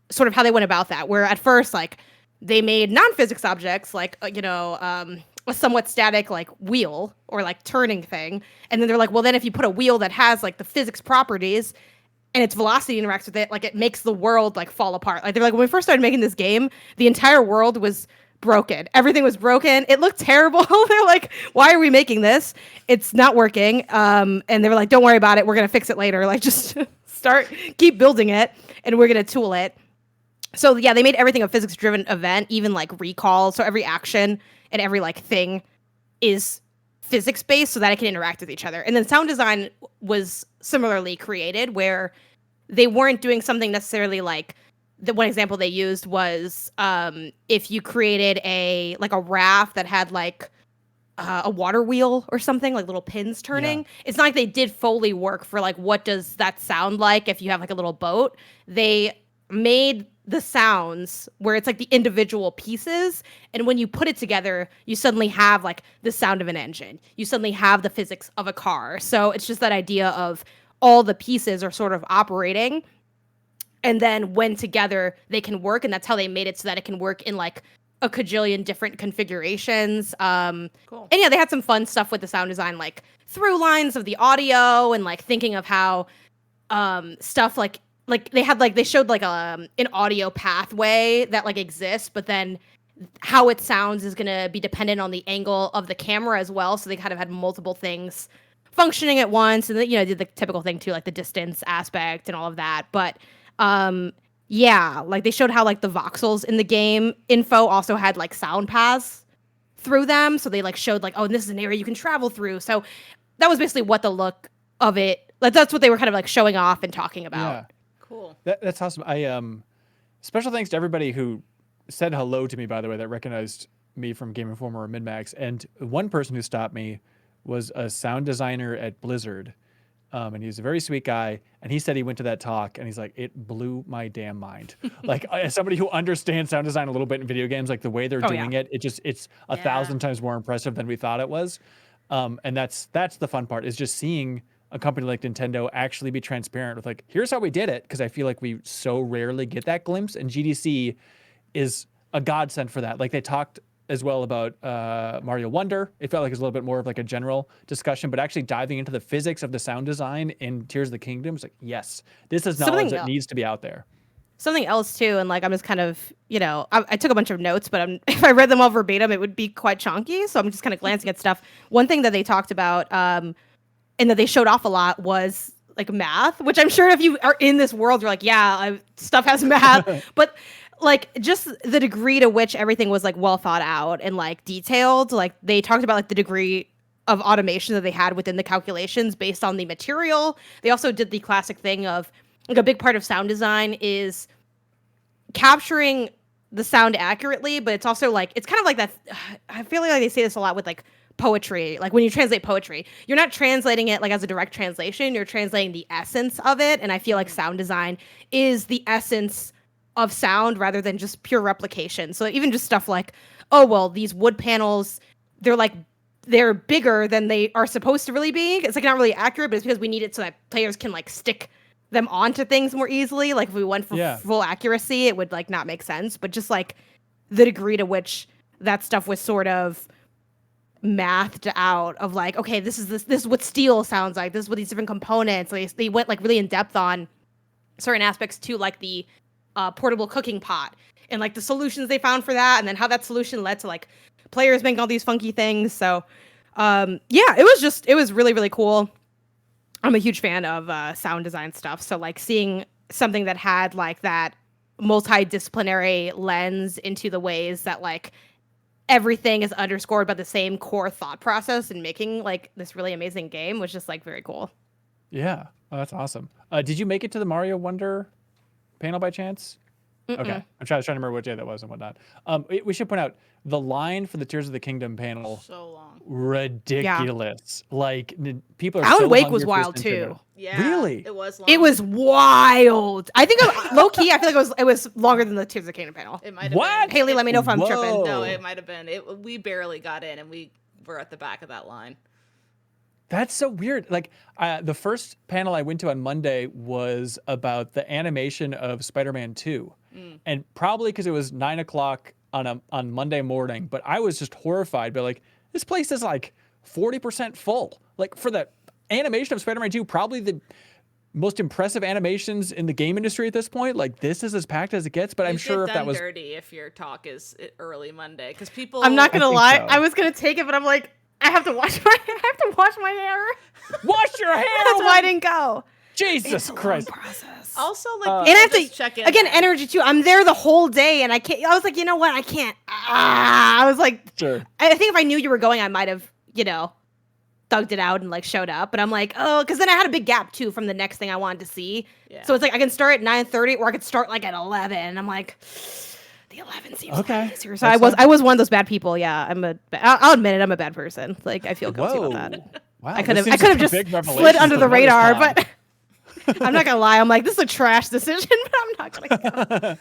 sort of how they went about that, where at first like they made non-physics objects like a somewhat static like wheel or like turning thing, and then they're like, well, then if you put a wheel that has like the physics properties and its velocity interacts with it, like it makes the world like fall apart. Like they're like, when we first started making this game, the entire world was broken. Everything was broken. It looked terrible. They're like, why are we making this? It's not working. And they were like, don't worry about it. We're gonna fix it later. Like just keep building it, and we're gonna tool it. So yeah, they made everything a physics-driven event, even like recall. So every action and every like thing is physics-based, so that it can interact with each other. And then sound design was similarly created, where they weren't doing something necessarily like the one example they used was if you created a raft that had like a water wheel or something, like little pins turning. Yeah. It's not like they did Foley work for like what does that sound like if you have like a little boat. They made the sounds where it's like the individual pieces, and when you put it together, you suddenly have like the sound of an engine. You suddenly have the physics of a car. So it's just that idea of all the pieces are sort of operating, and then when together they can work, and that's how they made it so that it can work in like a cajillion different configurations. Cool. And yeah, they had some fun stuff with the sound design, like through lines of the audio, and like thinking of how stuff like they showed like an audio pathway that like exists, but then how it sounds is going to be dependent on the angle of the camera as well. So they kind of had multiple things functioning at once, and then, did the typical thing too, like the distance aspect and all of that. But yeah, like they showed how like the voxels in the game info also had like sound paths through them. So they like showed like, oh, this is an area you can travel through. So that was basically what the look of it, like that's what they were kind of like showing off and talking about. Yeah. Cool. That's awesome. I special thanks to everybody who said hello to me, by the way, that recognized me from Game Informer or MinMax. And one person who stopped me was a sound designer at Blizzard. And he's a very sweet guy. And he said he went to that talk, and he's like, it blew my damn mind. Like, as somebody who understands sound design a little bit in video games, like the way they're doing it, it's a Yeah. 1,000 times more impressive than we thought it was. And that's the fun part, is just seeing a company like Nintendo actually be transparent with like, here's how we did it, because I feel like we so rarely get that glimpse, and GDC is a godsend for that. Like they talked as well about Mario Wonder. It felt like it was a little bit more of like a general discussion, but actually diving into the physics of the sound design in Tears of the Kingdom is like, yes, this is knowledge that needs to be out there. Something else too, and like I'm just kind of, I took a bunch of notes, but if I read them all verbatim, it would be quite chunky. So I'm just kind of glancing at stuff. One thing that they talked about, and that they showed off a lot, was like math, which I'm sure if you are in this world, you're like, yeah, stuff has math, but like just the degree to which everything was like well thought out and like detailed. Like they talked about like the degree of automation that they had within the calculations based on the material. They also did the classic thing of like a big part of sound design is capturing the sound accurately, but it's also like, it's kind of like that. I feel like they say this a lot with like poetry. Like when you translate poetry, you're not translating it like as a direct translation, you're translating the essence of it. And I feel like sound design is the essence of sound rather than just pure replication. So even just stuff like, oh well, these wood panels, they're bigger than they are supposed to really be. It's like not really accurate, but it's because we need it so that players can like stick them onto things more easily. Like if we went for full accuracy, it would like not make sense. But just like the degree to which that stuff was sort of mathed out of like, okay, this is what steel sounds like. This is what these different components. They went like really in depth on certain aspects too, like the portable cooking pot and like the solutions they found for that, and then how that solution led to like players making all these funky things. So yeah, it was really, really cool. I'm a huge fan of sound design stuff. So like seeing something that had like that multidisciplinary lens into the ways that like everything is underscored by the same core thought process and making like this really amazing game was just like very cool. Yeah. Oh, that's awesome. Did you make it to the Mario Wonder panel by chance? Mm-mm. Okay. I'm trying to remember what day that was and whatnot. We should point out the line for the Tears of the Kingdom panel. So long. Ridiculous. Yeah. Like people are Alan so Wake was wild too. Yeah. Really? It was long. It was wild. I think low key, I feel like it was longer than the Tears of the Kingdom panel. It might have what? been. Haley, let me know if I'm tripping. No, it might have been. We barely got in, and we were at the back of that line. That's so weird. Like the first panel I went to on Monday was about the animation of Spider-Man 2. And probably because it was 9 o'clock on Monday morning, but I was just horrified by like, this place is like 40% full. Like for the animation of Spider-Man 2, probably the most impressive animations in the game industry at this point. Like this is as packed as it gets, but I'm sure if that was dirty if your talk is early Monday, because people. I'm not gonna lie, so. I was gonna take it, but I'm like, I have to wash my hair. Wash your hair. That's why I didn't go. Jesus Christ. Process. Also, like, and I have to check in again energy too. I'm there the whole day, and I can't. I was like, you know what? I can't. I was like, sure. I think if I knew you were going, I might have, thugged it out and like showed up. But I'm like, oh, because then I had a big gap too from the next thing I wanted to see. Yeah. So it's like I can start at 9:30, or I could start like at 11. And I'm like, the 11 seems okay. Easier. So I was one of those bad people. Yeah, I'll admit it. I'm a bad person. Like I feel guilty about that. Wow, I could have just slid under the radar, but. I'm not gonna lie. I'm like, this is a trash decision, but I'm not gonna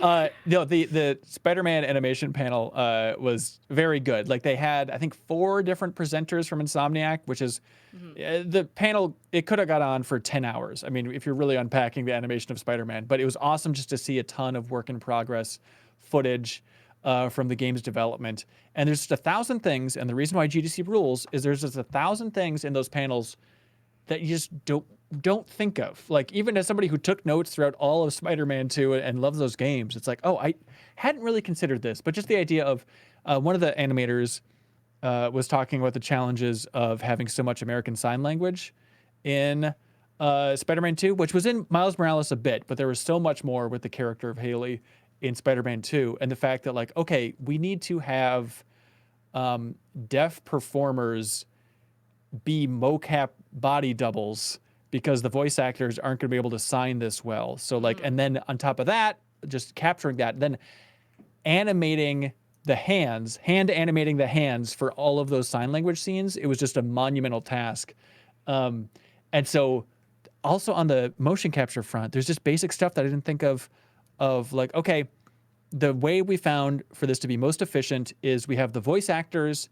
go. No, the Spider-Man animation panel was very good. Like they had, I think, 4 different presenters from Insomniac, which is the panel. It could have got on for 10 hours. I mean, if you're really unpacking the animation of Spider-Man, but it was awesome just to see a ton of work in progress footage from the game's development. And there's just 1,000 things. And the reason why GDC rules is there's just 1,000 things in those panels that you just don't think of. Like even as somebody who took notes throughout all of Spider-Man 2 and loves those games, it's like, oh, I hadn't really considered this. But just the idea of one of the animators was talking about the challenges of having so much American Sign Language in Spider-Man 2, which was in Miles Morales a bit, but there was so much more with the character of Haley in Spider-Man 2. And the fact that like, okay, we need to have deaf performers be mocap body doubles because the voice actors aren't going to be able to sign this well. So like, and then on top of that, just capturing that, then animating the hand animating the hands for all of those sign language scenes. It was just a monumental task. And so also on the motion capture front, there's just basic stuff that I didn't think of like, okay, the way we found for this to be most efficient is we have the voice actors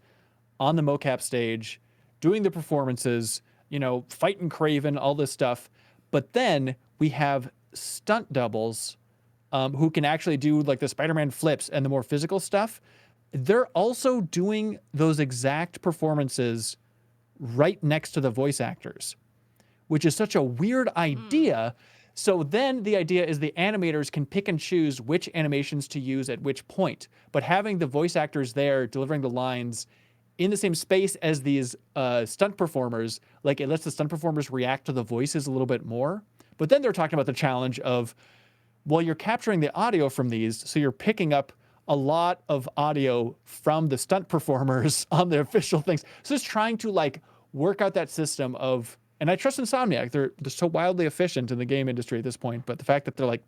on the mocap stage doing the performances, fighting Kraven, all this stuff. But then we have stunt doubles who can actually do like the Spider-Man flips and the more physical stuff. They're also doing those exact performances right next to the voice actors, which is such a weird idea. So then the idea is the animators can pick and choose which animations to use at which point. But having the voice actors there delivering the lines in the same space as these stunt performers, like it lets the stunt performers react to the voices a little bit more. But then they're talking about the challenge of, well, you're capturing the audio from these, so you're picking up a lot of audio from the stunt performers on the official things. So it's trying to like work out that system of, and I trust Insomniac, they're so wildly efficient in the game industry at this point, but the fact that they're like,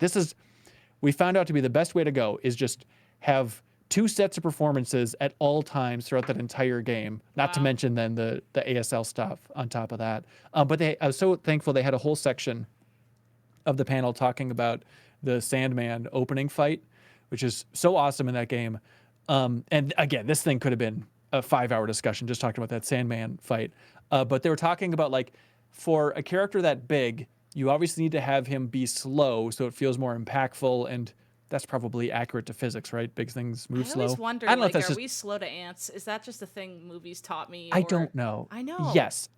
we found out to be the best way to go is just have 2 sets of performances at all times throughout that entire game. Not to mention then the ASL stuff on top of that. But I was so thankful they had a whole section of the panel talking about the Sandman opening fight, which is so awesome in that game. And again, this thing could have been a 5-hour discussion just talking about that Sandman fight. But they were talking about like for a character that big, you obviously need to have him be slow so it feels more impactful, and that's probably accurate to physics, right? Big things move I slow. always wonder, I don't know if like, that's are just we slow to ants? Is that just a thing movies taught me? I Or don't know. I know. Yes.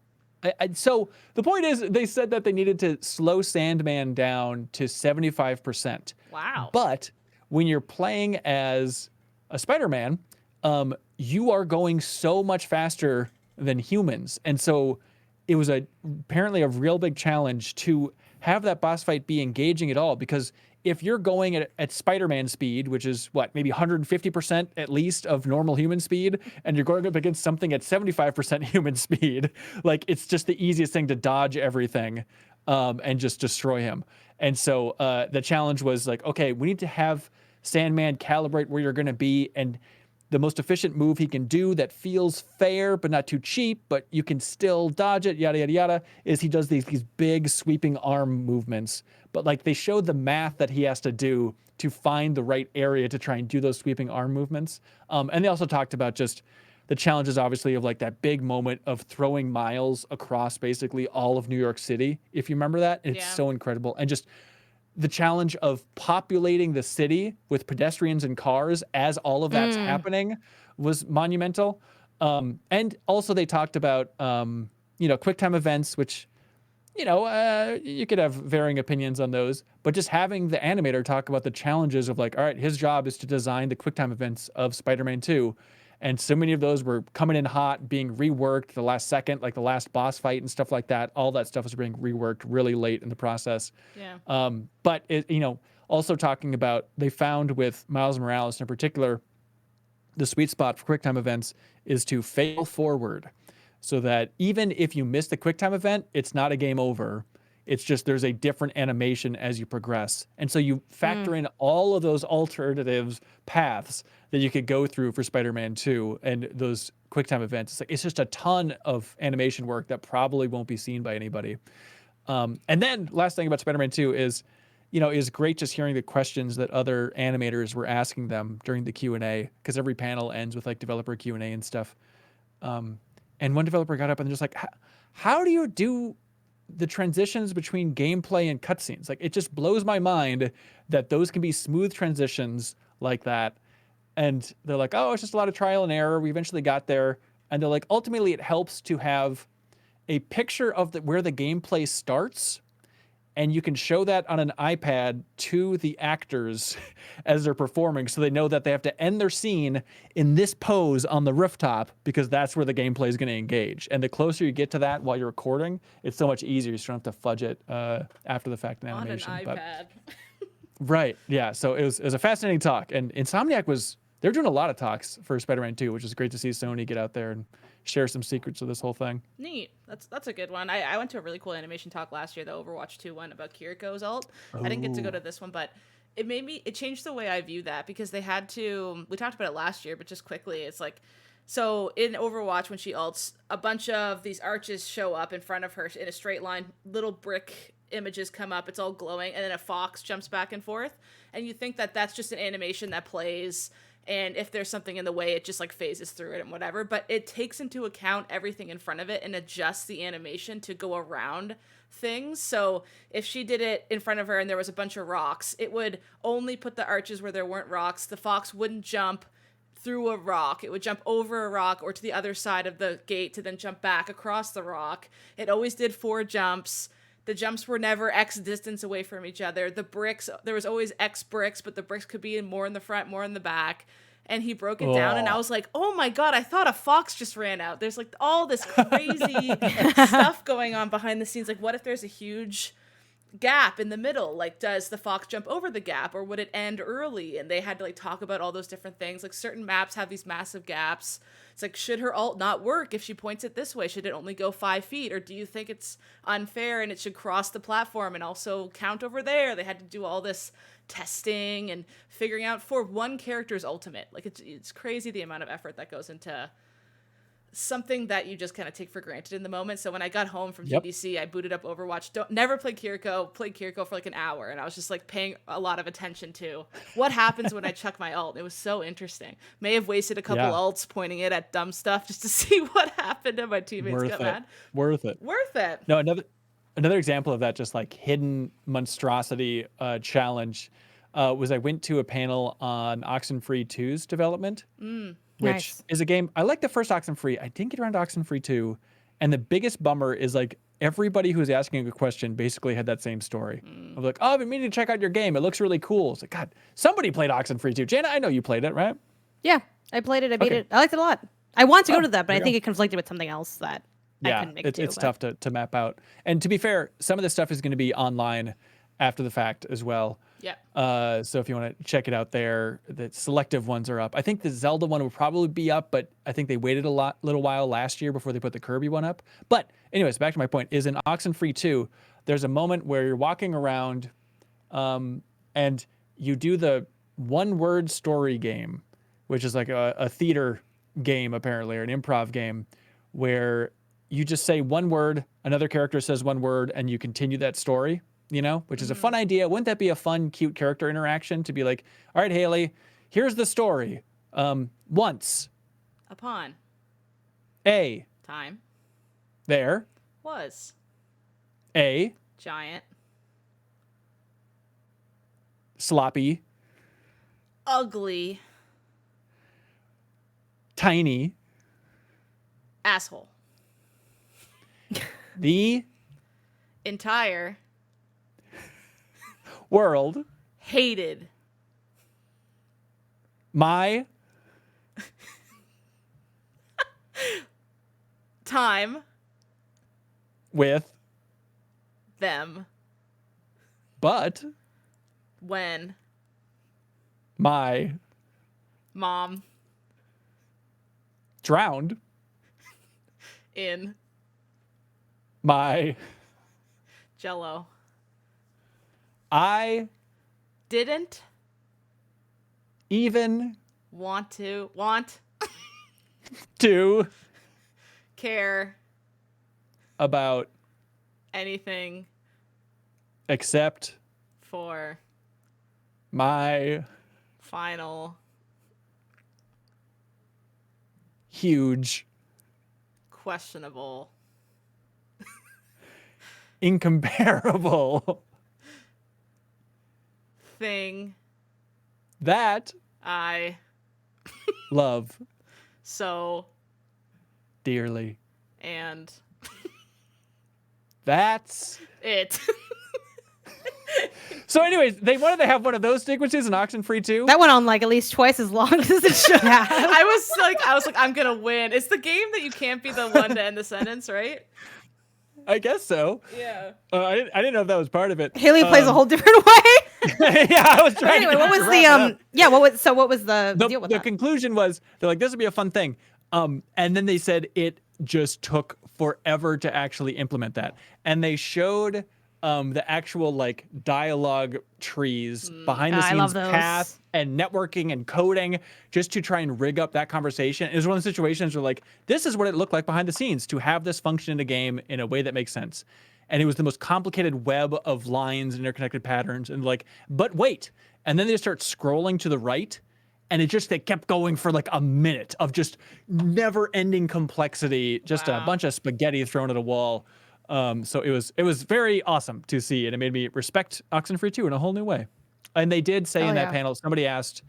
So the point is, they said that they needed to slow Sandman down to 75%. Wow. But when you're playing as a Spider-Man, you are going so much faster than humans. And so it was apparently a real big challenge to have that boss fight be engaging at all, because if you're going at Spider-Man speed, which is what, maybe 150% at least of normal human speed, and you're going up against something at 75% human speed, like it's just the easiest thing to dodge everything and just destroy him. And so the challenge was like, okay, we need to have Sandman calibrate where you're going to be, and the most efficient move he can do that feels fair but not too cheap, but you can still dodge it, yada, yada, yada, is he does these big sweeping arm movements. But like they showed the math that he has to do to find the right area to try and do those sweeping arm movements. And they also talked about just the challenges, obviously, of like that big moment of throwing Miles across basically all of New York City. If you remember that, it's so incredible. And just the challenge of populating the city with pedestrians and cars as all of that's happening was monumental. And also they talked about, quick time events, which, you could have varying opinions on those, but just having the animator talk about the challenges of like, all right, his job is to design the quick time events of Spider-Man 2. And so many of those were coming in hot, being reworked the last second, like the last boss fight and stuff like that. All that stuff was being reworked really late in the process. Yeah. But also talking about, they found with Miles Morales in particular, the sweet spot for QuickTime events is to fail forward, so that even if you miss the QuickTime event, it's not a game over. It's just there's a different animation as you progress. And so you factor in all of those alternatives paths that you could go through for Spider-Man 2 and those QuickTime events. It's just a ton of animation work that probably won't be seen by anybody. And then last thing about Spider-Man 2 is, is great just hearing the questions that other animators were asking them during the Q&A, because every panel ends with like developer Q&A and stuff. And one developer got up and just like, how do you do the transitions between gameplay and cutscenes? Like, it just blows my mind that those can be smooth transitions like that. And they're like, oh, it's just a lot of trial and error. We eventually got there. And they're like, ultimately, it helps to have a picture of where the gameplay starts, and you can show that on an iPad to the actors as they're performing, so they know that they have to end their scene in this pose on the rooftop, because that's where the gameplay is going to engage. And the closer you get to that while you're recording, it's so much easier. You don't have to fudge it after the fact in animation. On an iPad. Right, yeah. So it was a fascinating talk, and Insomniac they're doing a lot of talks for Spider-Man 2, which is great to see Sony get out there and share some secrets of this whole thing. Neat. That's a good one. I went to a really cool animation talk last year, the Overwatch 2 one about Kiriko's ult. I didn't get to go to this one, but it changed the way I view that, because we talked about it last year, but just quickly, it's like, so in Overwatch, when she ults, a bunch of these arches show up in front of her in a straight line, little brick images come up, it's all glowing, and then a fox jumps back and forth, and you think that that's just an animation that plays, and if there's something in the way, it just like phases through it and whatever. But it takes into account everything in front of it and adjusts the animation to go around things. So if she did it in front of her and there was a bunch of rocks, it would only put the arches where there weren't rocks. The fox wouldn't jump through a rock. It would jump over a rock or to the other side of the gate to then jump back across the rock. It always did 4 jumps. The jumps were never X distance away from each other. The bricks, there was always X bricks, but the bricks could be more in the front, more in the back. And he broke it down, and I was like, oh my God, I thought a fox just ran out. There's like all this crazy stuff going on behind the scenes. Like, what if there's a huge gap in the middle? Like, does the fox jump over the gap, or would it end early? And they had to like talk about all those different things. Like, certain maps have these massive gaps. It's like, should her ult not work if she points it this way? Should it only go 5 feet? Or do you think it's unfair and it should cross the platform and also count over there? They had to do all this testing and figuring out for one character's ultimate. Like, it's crazy the amount of effort that goes into something that you just kind of take for granted in the moment. So when I got home from Yep. GDC, I booted up Overwatch. Never played Kiriko for like an hour, and I was just like paying a lot of attention to what happens when I chuck my ult. It was so interesting. May have wasted a couple Yeah. ults pointing it at dumb stuff just to see what happened, and my teammates Worth got it. mad. Worth it. Worth it. No, another example of that just like hidden monstrosity challenge was I went to a panel on Oxenfree 2's development, which Nice. is a game. I like the first Oxenfree. I didn't get around to Oxenfree 2. And the biggest bummer is like everybody who was asking a question basically had that same story. Of like, oh, I've been meaning to check out your game. It looks really cool. It's like, God, somebody played Oxenfree 2. Jana, I know you played it, right? Yeah, I played it. I beat Okay. it. I liked it a lot. I want to go Oh, to that, but there I you think go. it conflicted with something else that I Yeah, couldn't make it's it to. tough to map out. And to be fair, some of this stuff is going to be online after the fact as well. Yeah. So if you want to check it out there, the selective ones are up. I think the Zelda one will probably be up, but I think they waited little while last year before they put the Kirby one up. But anyways, back to my point is in Oxenfree 2, there's a moment where you're walking around and you do the one-word story game, which is like a theater game apparently, or an improv game, where you just say one word, another character says one word, and you continue that story, which is a fun idea. Wouldn't that be a fun, cute character interaction to be like, all right, Haley, here's the story. Once Upon a time there was a giant, sloppy, ugly tiny, asshole. the Entire world, hated my time with, them but when my mom drowned in my Jello I didn't even want to to care about anything except for my final huge questionable incomparable thing that I love so dearly. and That's it. so anyways, they wanted to have one of those sequences in Oxenfree 2. That went on like at least twice as long as it should have. I was like, I'm gonna win. It's the game that you can't be the one to end the sentence, right? I guess so. Yeah. I didn't know if that was part of it. Haley plays a whole different way. Yeah, I was trying Anyway, to what was wrap the it up. Yeah, what was the deal with The that? conclusion was they're like, this would be a fun thing. And then they said it just took forever to actually implement that. And they showed the actual like dialogue trees behind the I love scenes those. path and networking and coding just to try and rig up that conversation. It was one of the situations where like, this is what it looked like behind the scenes to have this function in a game in a way that makes sense. And it was the most complicated web of lines and interconnected patterns and like, but wait. And then they start scrolling to the right and they kept going for like a minute of just never ending complexity, just a bunch of spaghetti thrown at a wall. So it was very awesome to see, and it made me respect Oxenfree 2 in a whole new way. And they did say in that panel, somebody asked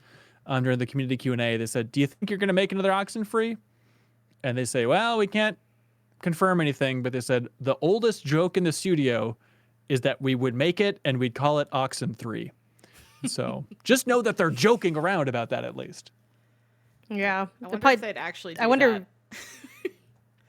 during the community Q&A, they said, do you think you're going to make another Oxenfree? And they say, well, we can't confirm anything, but they said the oldest joke in the studio is that we would make it and we'd call it Oxen3. So just know that they're joking around about that at least. Yeah. I wonder if they'd actually do I wonder.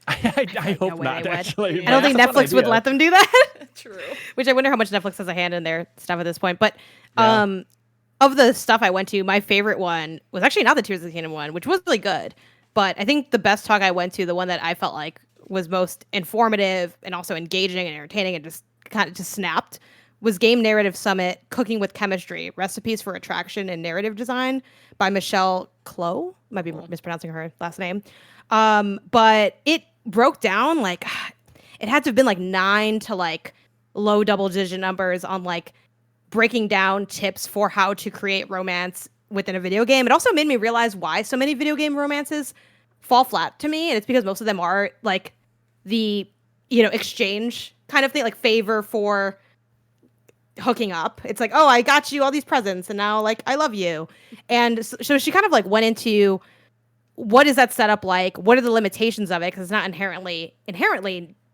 that. I hope way not, they would. actually. I don't think That's a fun Netflix would idea. let them do that. True. Which I wonder how much Netflix has a hand in their stuff at this point. But of the stuff I went to, my favorite one was actually not the Tears of the Kingdom one, which was really good. But I think the best talk I went to, the one that I felt like was most informative and also engaging and entertaining and just kind of just snapped, was Game Narrative Summit Cooking with Chemistry, Recipes for Attraction and Narrative Design by Michelle Clow. Might be mispronouncing her last name. But it broke down like it had to have been like 9 to like low double digit numbers on like breaking down tips for how to create romance within a video game. It also made me realize why so many video game romances fall flat to me, and it's because most of them are like the exchange kind of thing, like favor for hooking up. It's like, oh, I got you all these presents and now like I love you. And so she kind of like went into what is that setup like? What are the limitations of it? Because it's not inherently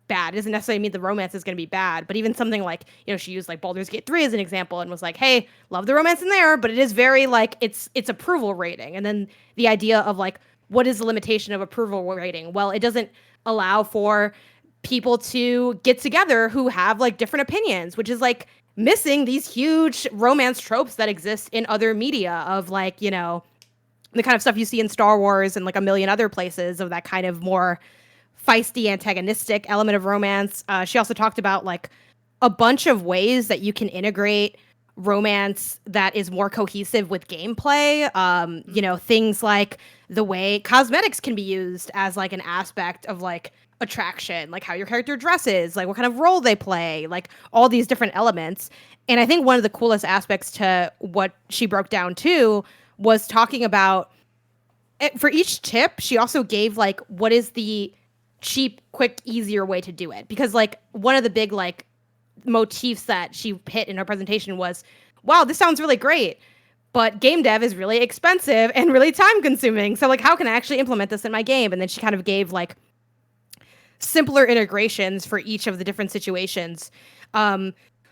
bad. It doesn't necessarily mean the romance is going to be bad. But even something like, she used like Baldur's Gate 3 as an example and was like, hey, love the romance in there, but it is very like it's approval rating. And then the idea of like, what is the limitation of approval rating? Well, it doesn't allow for people to get together who have like different opinions, which is like missing these huge romance tropes that exist in other media of like, the kind of stuff you see in Star Wars and like a million other places of that kind of more feisty antagonistic element of romance. She also talked about like a bunch of ways that you can integrate romance that is more cohesive with gameplay. Things like the way cosmetics can be used as like an aspect of like attraction, like how your character dresses, like what kind of role they play, like all these different elements. And I think one of the coolest aspects to what she broke down too was talking about for each tip, she also gave like what is the cheap, quick, easier way to do it. Because like one of the big like motifs that she hit in her presentation was, wow, this sounds really great, but game dev is really expensive and really time consuming. So like how can I actually implement this in my game? And then she kind of gave like simpler integrations for each of the different situations.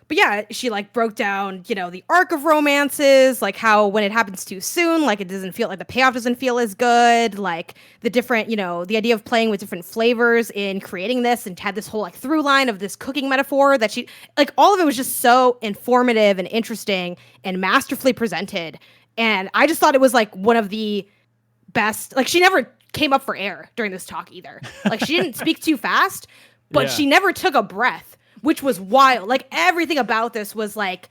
But yeah, she like broke down, the arc of romances, like how when it happens too soon, like it doesn't feel like the payoff doesn't feel as good, like the different, the idea of playing with different flavors in creating this, and had this whole like through line of this cooking metaphor that she like all of it was just so informative and interesting and masterfully presented. And I just thought it was like one of the best. Like she never came up for air during this talk either. Like she didn't speak too fast, but she never took a breath, which was wild. Like everything about this was like,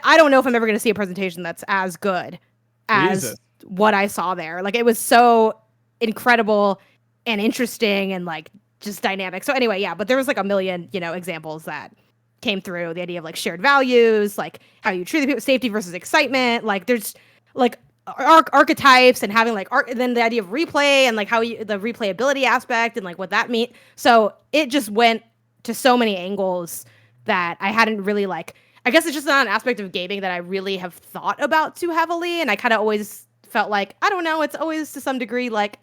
I don't know if I'm ever going to see a presentation that's as good as what I saw there. Like it was so incredible and interesting and like just dynamic. So anyway, yeah, but there was like a million, examples that came through. The idea of like shared values, like how you treat the people, safety versus excitement. Like there's like archetypes and having like and then the idea of replay and like how the replayability aspect and like what that means. So it just went to so many angles that I hadn't really like, I guess it's just not an aspect of gaming that I really have thought about too heavily. And I kind of always felt like, I don't know, it's always to some degree like,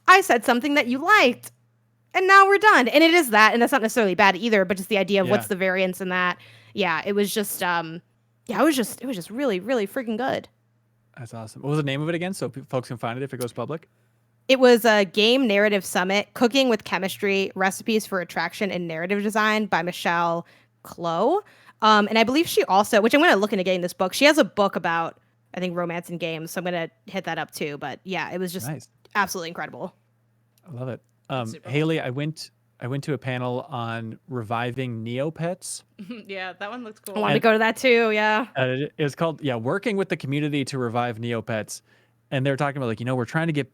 I said something that you liked and now we're done. And it is that, and that's not necessarily bad either, but just the idea of what's the variance in that. Yeah, it was just, it was just really, really freaking good. That's awesome. What was the name of it again, so folks can find it if it goes public? It was a Game Narrative Summit, Cooking with Chemistry, Recipes for Attraction and Narrative Design by Michelle Clow. And I believe she also, which I'm going to look into getting this book. She has a book about, I think, romance in games, so I'm going to hit that up too. But yeah, it was just absolutely incredible. I love it. Haley, I went to a panel on reviving Neopets. Yeah, that one looks cool. I wanted to go to that too, yeah. It was called, Working with the Community to Revive Neopets. And they were talking about, like, we're trying to get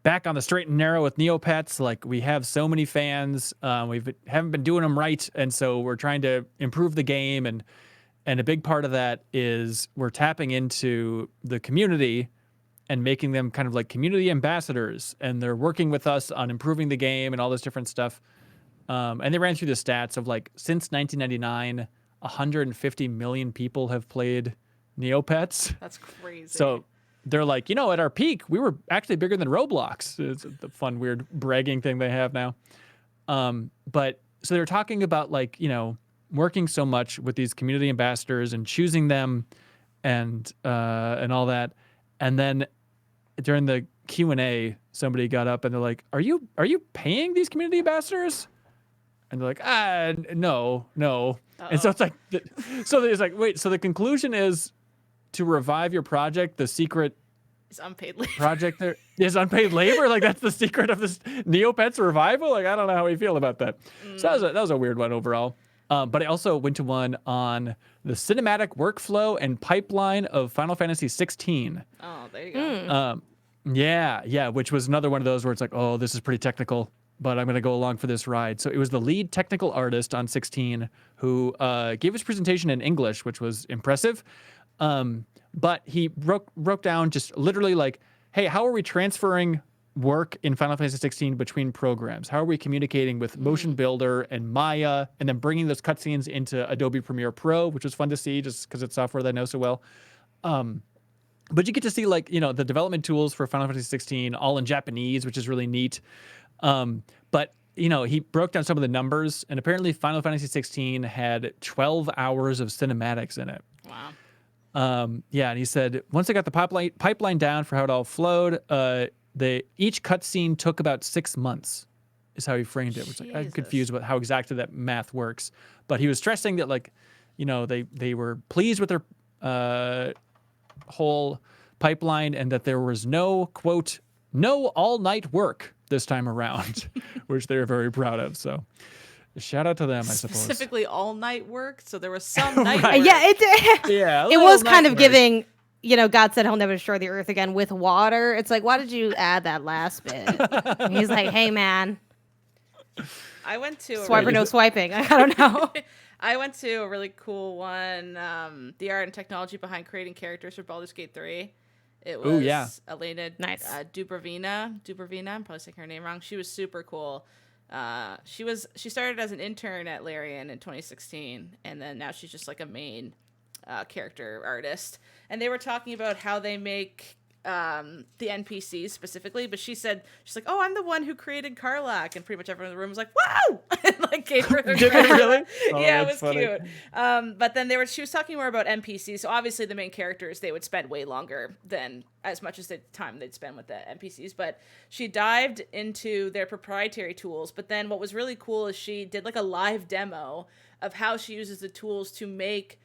back on the straight and narrow with Neopets. Like, we have so many fans. Haven't been doing them right. And so we're trying to improve the game. And a big part of that is we're tapping into the community and making them kind of like community ambassadors, and they're working with us on improving the game and all this different stuff. And they ran through the stats of like since 1999, 150 million people have played Neopets. That's crazy. So they're like, at our peak, we were actually bigger than Roblox. It's the fun, weird bragging thing they have now. But so they're talking about like, working so much with these community ambassadors and choosing them and all that. And then during the Q&A, somebody got up and they're like, are you paying these community ambassadors? And they're like, no. Uh-oh. And so it's like, wait, so the conclusion is to revive your project, the secret is unpaid labor. Project there is unpaid labor? Like that's the secret of this Neopets revival? Like, I don't know how we feel about that. So that was a weird one overall. But I also went to one on the cinematic workflow and pipeline of Final Fantasy 16. Oh, there you go. Yeah, which was another one of those where it's like, oh, this is pretty technical, but I'm going to go along for this ride. So it was the lead technical artist on 16 who gave his presentation in English, which was impressive. But he broke down just literally like, hey, how are we transferring work in Final Fantasy 16 between programs? How are we communicating with Motion Builder and Maya, and then bringing those cutscenes into Adobe Premiere Pro, which was fun to see just because it's software that I know so well. But you get to see like, the development tools for Final Fantasy 16 all in Japanese, which is really neat. But he broke down some of the numbers, and apparently Final Fantasy 16 had 12 hours of cinematics in it. Wow. Yeah, and he said once they got the pipeline down for how it all flowed, each cutscene took about 6 months, is how he framed it. Which like, I'm confused about how exactly that math works, but he was stressing that like, they were pleased with their whole pipeline, and that there was no all-night work this time around, which they're very proud of. So shout out to them, I suppose. Specifically all night work, so there was some night Right. work. Yeah, it was kind of work. giving. God said he'll never destroy the earth again with water. It's like, why did you add that last bit? And he's like, hey man, I went to swipe or no swiping. I don't know. I went to a really cool one, the art and technology behind creating characters for Baldur's Gate 3. It was Elena Nice. Dubrovina. I'm probably saying her name wrong. She was super cool. She started as an intern at Larian in 2016, and then now she's just like a main character artist. And they were talking about how they make the NPCs specifically, but she's like, oh, I'm the one who created Karlak, and pretty much everyone in the room was like, wow, and like gave her Did they really? Oh, yeah, it was funny. cute. But then she was talking more about NPCs. So obviously the main characters, they would spend way longer than as much as the time they'd spend with the NPCs, but she dived into their proprietary tools. But then what was really cool is she did like a live demo of how she uses the tools to make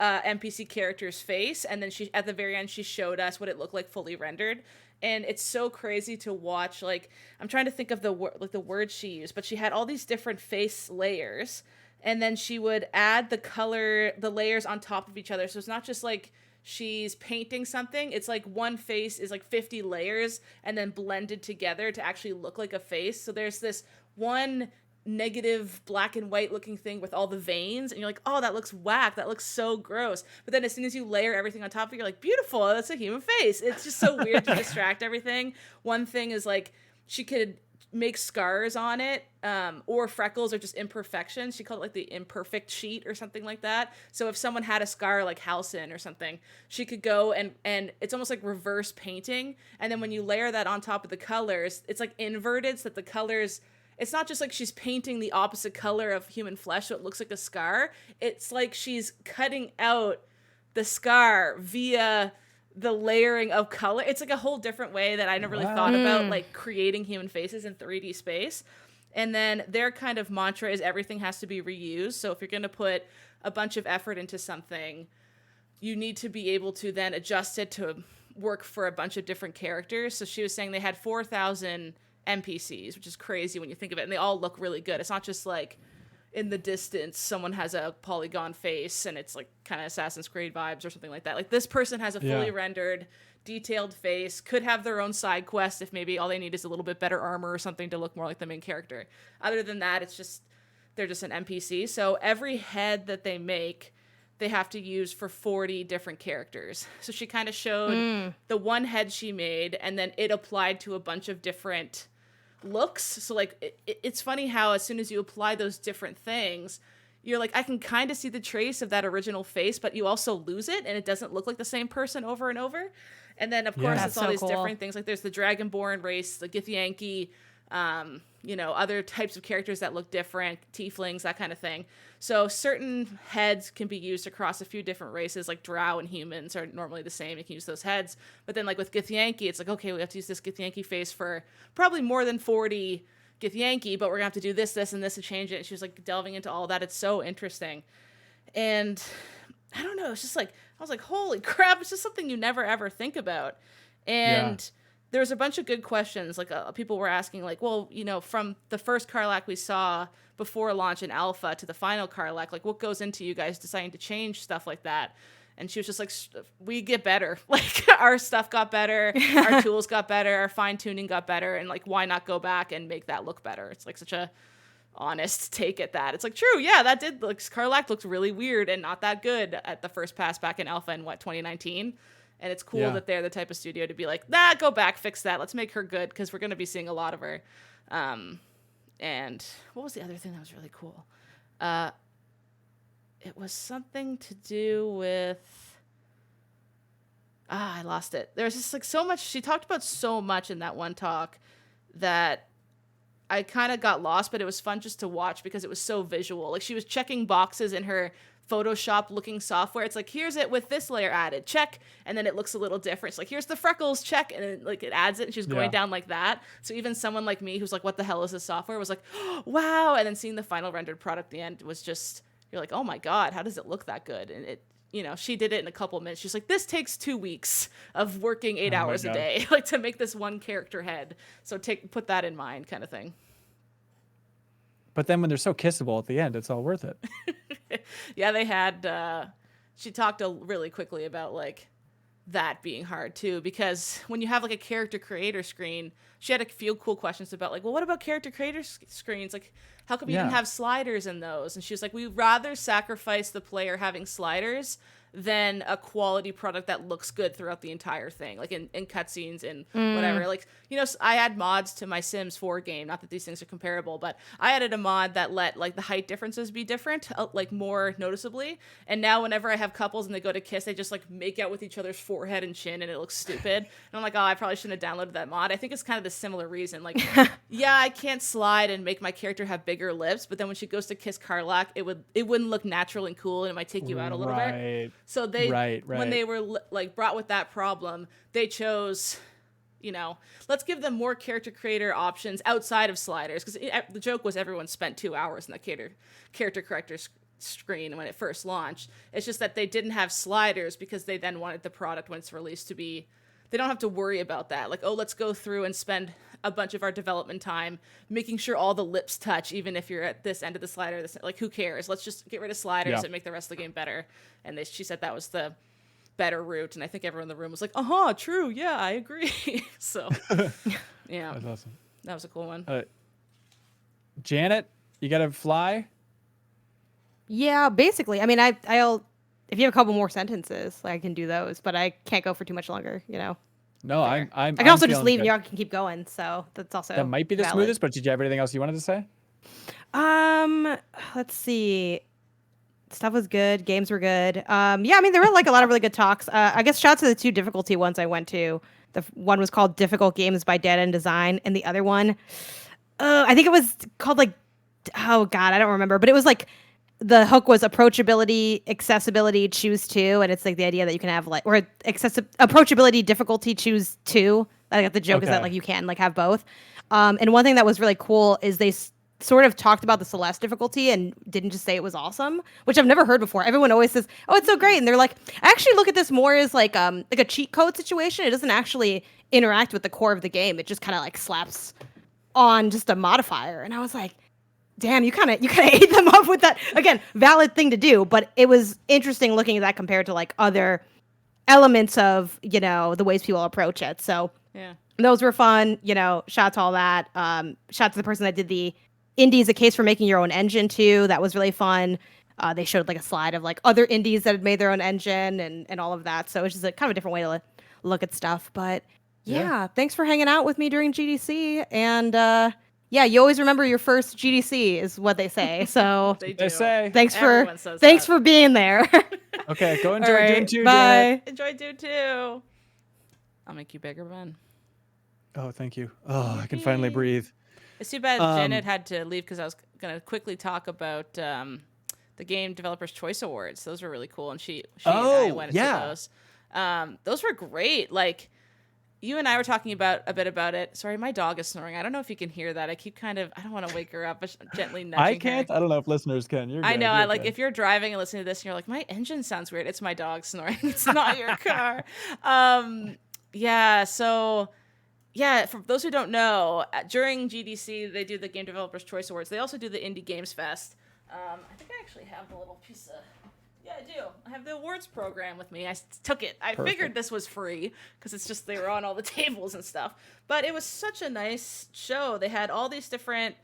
NPC character's face, and then at the very end she showed us what it looked like fully rendered, and it's so crazy to watch. Like, I'm trying to think of the words she used, but she had all these different face layers, and then she would add the layers on top of each other. So it's not just like she's painting something, it's like one face is like 50 layers and then blended together to actually look like a face. So there's this one negative black and white looking thing with all the veins, and you're like, oh, that looks whack, that looks so gross. But then as soon as you layer everything on top of it, you're like, beautiful, that's a human face. It's just so weird to distract everything. One thing is like she could make scars on it, or freckles, or just imperfections. She called it like the imperfect sheet or something like that. So if someone had a scar like Halcyon or something, she could go and it's almost like reverse painting, and then when you layer that on top of the colors, it's like inverted, so that the colors, it's not just like she's painting the opposite color of human flesh so it looks like a scar. It's like she's cutting out the scar via the layering of color. It's like a whole different way that I never really thought about, like creating human faces in 3D space. And then their kind of mantra is everything has to be reused. So if you're going to put a bunch of effort into something, you need to be able to then adjust it to work for a bunch of different characters. So she was saying they had 4,000 NPCs, which is crazy when you think of it, and they all look really good. It's not just like in the distance someone has a polygon face and it's like kind of Assassin's Creed vibes or something like that. Like, this person has a fully rendered, detailed face, could have their own side quest if maybe all they need is a little bit better armor or something to look more like the main character. Other than that, they're just an NPC. So every head that they make, they have to use for 40 different characters. So she kind of showed the one head she made, and then it applied to a bunch of different looks. So like it's funny how as soon as you apply those different things, you're like, I can kind of see the trace of that original face, but you also lose it and it doesn't look like the same person over and over. And then of course it's all these different things, like there's the Dragonborn race, the Githyanki, other types of characters that look different, tieflings, that kind of thing. So certain heads can be used across a few different races, like drow and humans are normally the same. You can use those heads. But then like with Githyanki, it's like, okay, we have to use this Githyanki face for probably more than 40 Githyanki, but we're gonna have to do this, and this to change it. And she was like delving into all that. It's so interesting. And I don't know, it's just like, I was like, holy crap, it's just something you never ever think about. And there's a bunch of good questions. Like people were asking, like, well, from the first Karlak we saw before launch in alpha to the final Karlak, like what goes into you guys deciding to change stuff like that? And she was just like, we get better. Like, our stuff got better, our tools got better, our fine tuning got better, and like, why not go back and make that look better? It's like such a honest take at that. It's like, true, yeah, that did look, Karlach looks really weird and not that good at the first pass back in alpha in 2019. And it's cool that they're the type of studio to be like, go back, fix that, let's make her good, because we're going to be seeing a lot of her. And what was the other thing that was really cool? It was something to do with... I lost it. There was just like so much. She talked about so much in that one talk that I kind of got lost, but it was fun just to watch because it was so visual. Like, she was checking boxes in her Photoshop looking software. It's like, here's it with this layer added, check, and then it looks a little different. It's like, here's the freckles, check, and then like it adds it, and she's going down like that. So even someone like me who's like, what the hell is this software, was like, oh, wow. And then seeing the final rendered product at the end was just, you're like, oh my god, how does it look that good? And it, you know, she did it in a couple minutes. She's like, this takes 2 weeks of working 8 hours a day, like, to make this one character head. So put that in mind, kind of thing. But then when they're so kissable at the end, it's all worth it. Yeah, they had, she talked really quickly about like that being hard too, because when you have like a character creator screen, she had a few cool questions about like, well, what about character creator screens? Like, how come you didn't have sliders in those? And she was like, we'd rather sacrifice the player having sliders than a quality product that looks good throughout the entire thing, like in cutscenes and whatever. Like, you know, I add mods to my Sims 4 game, not that these things are comparable, but I added a mod that let like the height differences be different, like more noticeably. And now whenever I have couples and they go to kiss, they just like make out with each other's forehead and chin, and it looks stupid. And I'm like, oh, I probably shouldn't have downloaded that mod. I think it's kind of the similar reason. Like, yeah, I can't slide and make my character have bigger lips, but then when she goes to kiss Karlach, it wouldn't look natural and cool, and it might take you out a little bit. So they, when they were like brought with that problem, they chose, you know, let's give them more character creator options outside of sliders. Because the joke was everyone spent 2 hours in the character corrector screen when it first launched. It's just that they didn't have sliders because they then wanted the product when it's released to be, they don't have to worry about that. Like, oh, let's go through and spend a bunch of our development time making sure all the lips touch, even if you're at this end of the slider. Like, who cares? Let's just get rid of sliders and make the rest of the game better. And she said that was the better route. And I think everyone in the room was like, true. Yeah, I agree. So, yeah. That's awesome. That was a cool one. Janet, you got to fly? Yeah, basically. I mean, I'll if you have a couple more sentences, like, I can do those, but I can't go for too much longer, you know. No, I can also just leave and y'all can keep going, so that's also that might be the valid. smoothest. But did you have anything else you wanted to say? Let's see. Stuff was good. Games were good. Yeah, I mean, there were like a lot of really good talks. I guess shout out to the 2 difficulty ones I went to. The one was called Difficult Games by Data and Design, and the other one, I think it was called like, oh god, I don't remember, but it was like, the hook was approachability, accessibility, choose 2, and it's like the idea that you can have like, or approachability, difficulty, choose 2. I think the joke is that like you can like have both. And one thing that was really cool is they sort of talked about the Celeste difficulty and didn't just say it was awesome, which I've never heard before. Everyone always says, "Oh, it's so great," and they're like, "I actually look at this more as like a cheat code situation. It doesn't actually interact with the core of the game. It just kind of like slaps on just a modifier." And I was like, damn, you kind of ate them up with that. Again, valid thing to do, but it was interesting looking at that compared to like other elements of, you know, the ways people approach it. So yeah, those were fun. You know, shout out to all that. Shout out to the person that did the indies, a case for making your own engine too. That was really fun. They showed like a slide of like other indies that had made their own engine and all of that. So it's just a kind of a different way to look at stuff. But yeah, thanks for hanging out with me during GDC. And yeah, you always remember your first GDC is what they say. So they say. Thanks for being there. Okay, go enjoy Dune 2, bye. Janet. Enjoy Dune 2. I'll make you bigger, Ben. Oh, thank you. Oh, I can finally breathe. It's too bad Janet had to leave because I was going to quickly talk about the Game Developers Choice Awards. Those were really cool, and she and I went into those. Those were great. Like, you and I were talking a bit about it. Sorry, my dog is snoring. I don't know if you can hear that. I keep I don't want to wake her up, but gently nudging I can't. her. I don't know if listeners can. You're good. I know. You're Like, good. if you're driving and listening to this and you're like, my engine sounds weird, it's my dog snoring. It's not your car. Yeah, so... Yeah, for those who don't know, during GDC, they do the Game Developers Choice Awards. They also do the Indie Games Fest. I think I actually have the little piece of Yeah, I do. I have the awards program with me. I took it. I Perfect. figured this was free because it's just they were on all the tables and stuff. But it was such a nice show. They had all these different,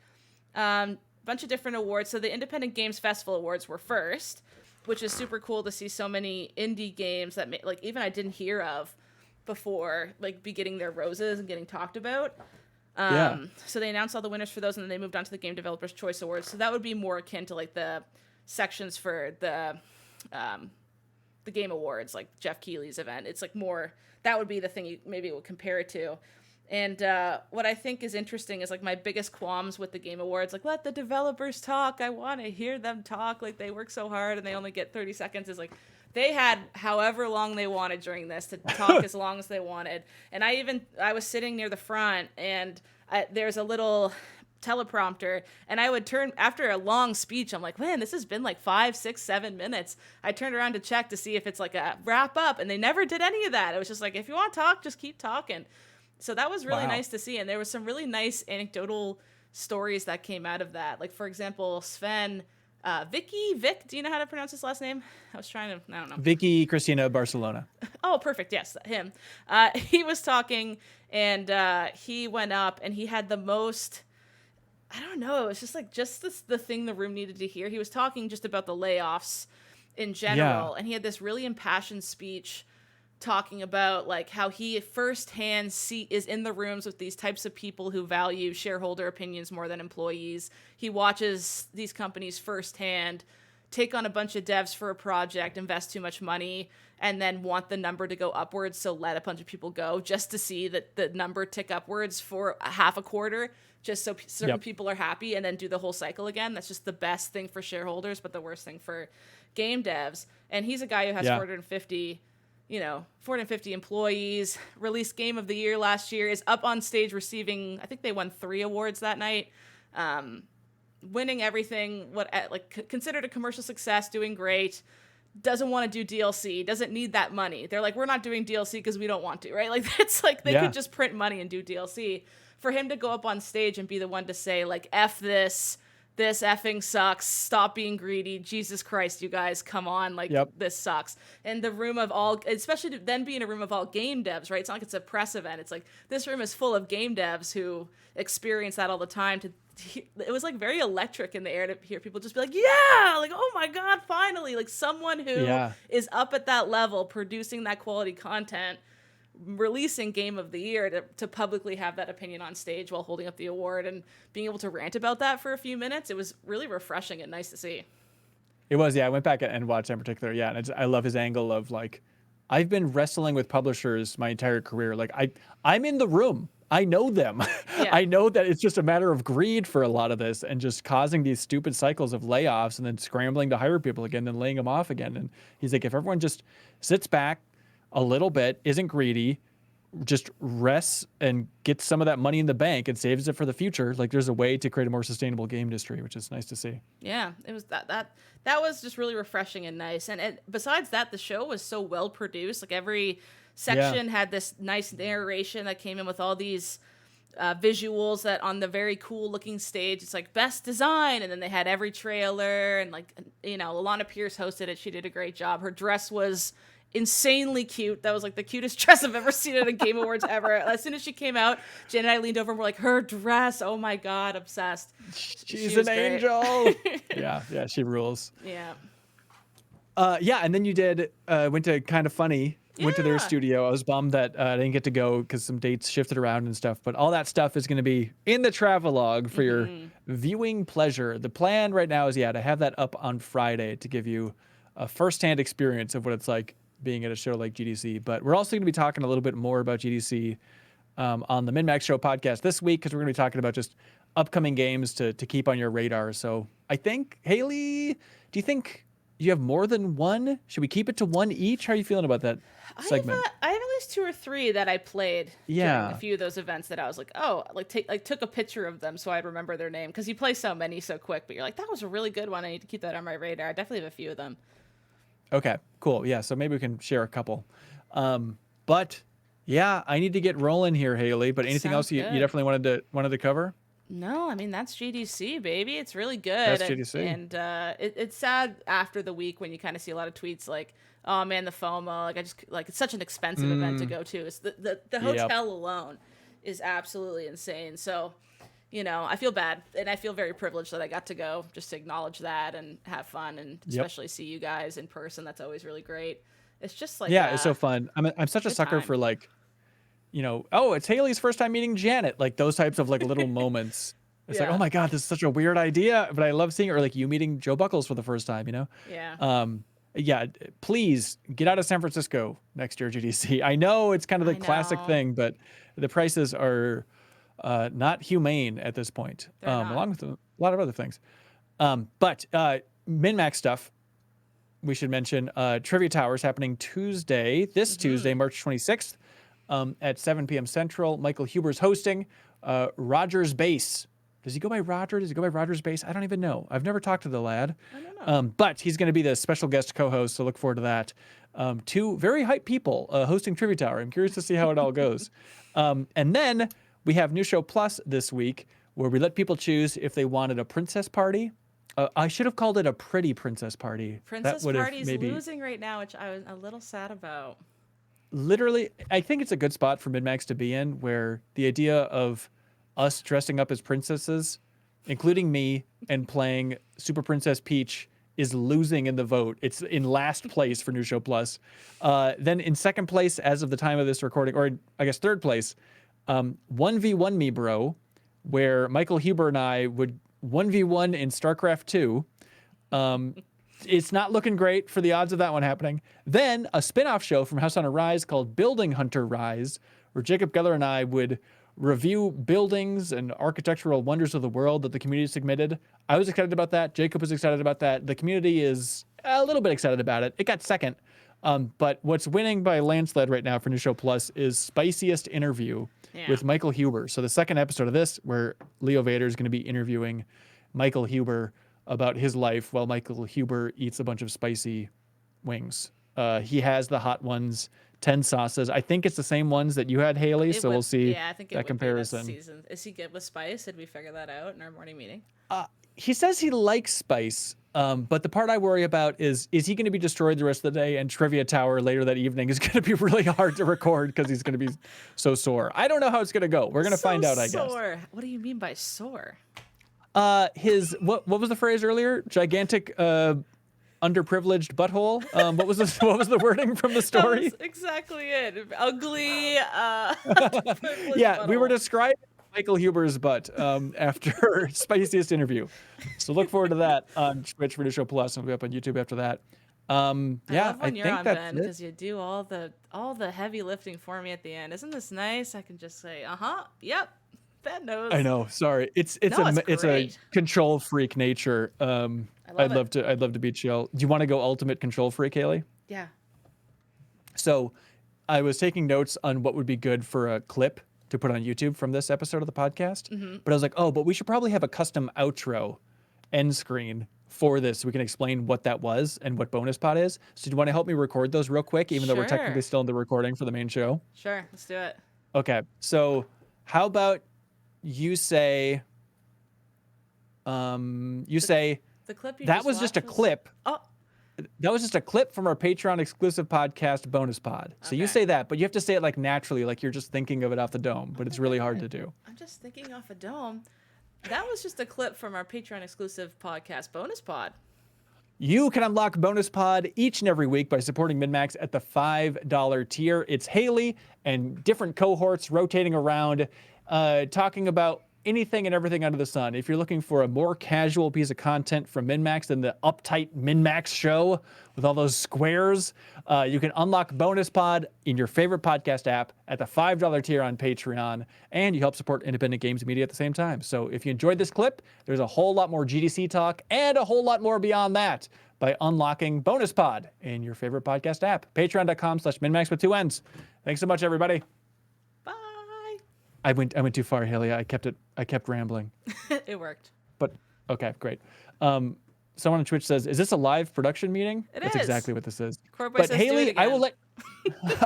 bunch of different awards. So the Independent Games Festival Awards were first, which is super cool to see so many indie games that like even I didn't hear of before, like be getting their roses and getting talked about. So they announced all the winners for those, and then they moved on to the Game Developers Choice Awards. So that would be more akin to like the sections for the Game Awards, like Jeff Keighley's event. It's like more, that would be the thing you maybe would compare it to. And what I think is interesting is like my biggest qualms with the Game Awards, like let the developers talk. I want to hear them talk. Like they work so hard and they only get 30 seconds. Is like they had however long they wanted during this to talk as long as they wanted. And I was sitting near the front and there's a little teleprompter, and I would turn after a long speech. I'm like, man, this has been like 5, 6, 7 minutes. I turned around to check to see if it's like a wrap up, and they never did any of that. It was just like, if you want to talk, just keep talking. So that was really nice to see, and there was some really nice anecdotal stories that came out of that. Like for example, Sven, Vic, do you know how to pronounce his last name? I don't know. Vicky Cristina Barcelona. Oh, perfect. Yes, him. He was talking, and he went up, and he had the most, I don't know, it was just like the thing the room needed to hear. He was talking just about the layoffs in general, and he had this really impassioned speech talking about like how he firsthand is in the rooms with these types of people who value shareholder opinions more than employees. He watches these companies firsthand take on a bunch of devs for a project, invest too much money, and then want the number to go upwards, so let a bunch of people go just to see that the number tick upwards for half a quarter, just so certain people are happy, and then do the whole cycle again. That's just the best thing for shareholders, but the worst thing for game devs. And he's a guy who has 450 employees, released Game of the Year last year, is up on stage receiving, I think they won 3 awards that night, winning everything, considered a commercial success, doing great, doesn't want to do DLC, doesn't need that money. They're like, we're not doing DLC because we don't want to, right? Like, it's like they could just print money and do DLC. For him to go up on stage and be the one to say, like, F this effing sucks, stop being greedy, Jesus Christ, you guys, come on, like, this sucks. And the room of all, especially then being a room of all game devs, right? It's not like it's a press event. It's like, this room is full of game devs who experience that all the time. It was like very electric in the air to hear people just be like, yeah, like, oh my God, finally, like someone who is up at that level, producing that quality content, releasing Game of the Year to publicly have that opinion on stage while holding up the award and being able to rant about that for a few minutes. It was really refreshing and nice to see. It was, I went back and watched in particular. Yeah. And I love his angle of like, I've been wrestling with publishers my entire career. Like I'm in the room. I know them. I know that it's just a matter of greed for a lot of this and just causing these stupid cycles of layoffs and then scrambling to hire people again, then laying them off again. And he's like, if everyone just sits back a little bit, isn't greedy, just rests and gets some of that money in the bank and saves it for the future, like there's a way to create a more sustainable game industry, which is nice to see. Yeah, it was that was just really refreshing and nice. And besides that, the show was so well produced. Like every section had this nice narration that came in with all these visuals that on the very cool looking stage, it's like best design, and then they had every trailer, and like, you know, Alana Pierce hosted it. She did a great job. Her dress was insanely cute. That was like the cutest dress I've ever seen at a Game Awards ever. As soon as she came out, Jen and I leaned over and were like, her dress, oh my God, obsessed. She's an angel. yeah, she rules. Yeah. And then you went to Kind of Funny, went to their studio. I was bummed that I didn't get to go because some dates shifted around and stuff, but all that stuff is going to be in the travelogue for your viewing pleasure. The plan right now is, to have that up on Friday to give you a firsthand experience of what it's like being at a show like GDC. But we're also going to be talking a little bit more about GDC on the MinMax Show podcast this week, because we're going to be talking about just upcoming games to keep on your radar. So I think, Haley, do you think you have more than one? Should we keep it to one each? How are you feeling about that segment? I have at least 2 or 3 that I played during a few of those events that I was like, oh, took a picture of them so I'd remember their name, because you play so many so quick, but you're like, that was a really good one. I need to keep that on my radar. I definitely have a few of them. Okay, cool. Yeah, so maybe we can share a couple. But yeah, I need to get rolling here, Haley. But anything else you definitely wanted to cover? No, I mean that's GDC, baby. It's really good. That's GDC. And it's sad after the week when you kind of see a lot of tweets like, "Oh man, the FOMO!" Like I just like it's such an expensive event to go to. It's the Yep. hotel alone is absolutely insane. So, I feel bad and I feel very privileged that I got to go just to acknowledge that and have fun and Yep. especially see you guys in person. That's always really great. It's just like Yeah, it's so fun. I'm such a good sucker time. for like, oh, it's Haley's first time meeting Janet. Like those types of like little moments. It's like, Yeah. oh my God, this is such a weird idea, but I love seeing it. Or like you meeting Joe Buckles for the first time, Yeah. Yeah, please get out of San Francisco next year, GDC. I know it's kind of the I classic know. thing, but the prices are not humane at this point, They're not. along with a lot of other things. But min-max stuff, we should mention Trivia Towers happening this Tuesday, March 26th at 7 p.m. Central. Michael Huber's hosting. Rogers Base. Does he go by Roger? Does he go by Rogers Base? I don't even know. I've never talked to the lad. I don't know. But he's going to be the special guest co-host, so look forward to that. Two very hype people hosting Trivia Tower. I'm curious to see how it all goes. And then we have New Show Plus this week, where we let people choose if they wanted a princess party. I should have called it a pretty princess party. Princess That would have Party's maybe losing right now, which I was a little sad about. literally. I think it's a good spot for Mid-Max to be in, where the idea of us dressing up as princesses, including me, and playing Super Princess Peach is losing in the vote. It's in last place for New Show Plus. Then in second place, as of the time of this recording, or I guess third place, 1v1 Me Bro, where Michael Huber and I would 1v1 in StarCraft 2. It's not looking great for the odds of that one happening. Then a spin-off show from House on a Rise called Building Hunter Rise, where Jacob Geller and I would review buildings and architectural wonders of the world that the community submitted. I was excited about that. Jacob was excited about that. The community is a little bit excited about it. It got second. But what's winning by a landslide right now for New Show Plus is Spiciest Interview with Michael Huber. So the second episode of this, where Leo Vader is going to be interviewing Michael Huber about his life while Michael Huber eats a bunch of spicy wings. He has the hot ones, 10 sauces. I think it's the same ones that you had, Haley. So we'll see Yeah, I think it that would comparison. Be this season. Is he good with spice? Did we figure that out in our morning meeting? He says he likes spice, but the part I worry about is he going to be destroyed the rest of the day, and Trivia Tower later that evening is going to be really hard to record because he's going to be so sore. I don't know how it's going to go. We're going to find out, I guess. Sore. What do you mean by sore? What was the phrase earlier? Gigantic underprivileged butthole. What was the wording from the story? That was exactly it. Ugly. Yeah, we were describing Michael Huber's butt after Spiciest Interview. So look forward to that on Twitch for New Show Plus, and we'll be up on YouTube after that. I love when you're think on, that's Ben, it. because you do all the heavy lifting for me at the end. Isn't this nice? I can just say, yep, Ben knows. I know. Sorry, it's a great. control freak nature. I'd love to be chill. Do you want to go ultimate control freak, Haley? Yeah. So, I was taking notes on what would be good for a clip to put on YouTube from this episode of the podcast. But I was like, but we should probably have a custom outro end screen for this so we can explain what that was and what bonus pod is. So do you want to help me record those real quick, even though we're technically still in the recording for the main show? Sure, let's do it. Okay, so how about you say, The clip you that was just a watched clip. Oh, That was just a clip from our Patreon exclusive podcast bonus pod. So you Okay. say that, but you have to say it like naturally, like you're just thinking of it off the dome, but it's really hard to do. I'm just thinking off a dome. That was just a clip from our Patreon exclusive podcast bonus pod. You can unlock bonus pod each and every week by supporting MinMax at the $5 tier. It's Haley and different cohorts rotating around, talking about anything and everything under the sun. If you're looking for a more casual piece of content from MinMax than the uptight MinMax show with all those squares, you can unlock bonus pod in your favorite podcast app at the $5 tier on Patreon, and you help support independent games media at the same time. So if you enjoyed this clip, there's a whole lot more GDC talk and a whole lot more beyond that by unlocking bonus pod in your favorite podcast app. Patreon.com/MinMax with 2 N's. Thanks so much, everybody. Bye. I went too far, Haley. I kept rambling. It worked. But okay, great. Someone on Twitch says, "Is this a live production meeting?" That's is. exactly what this is. Corboy But says, "Do it Haley, I will again."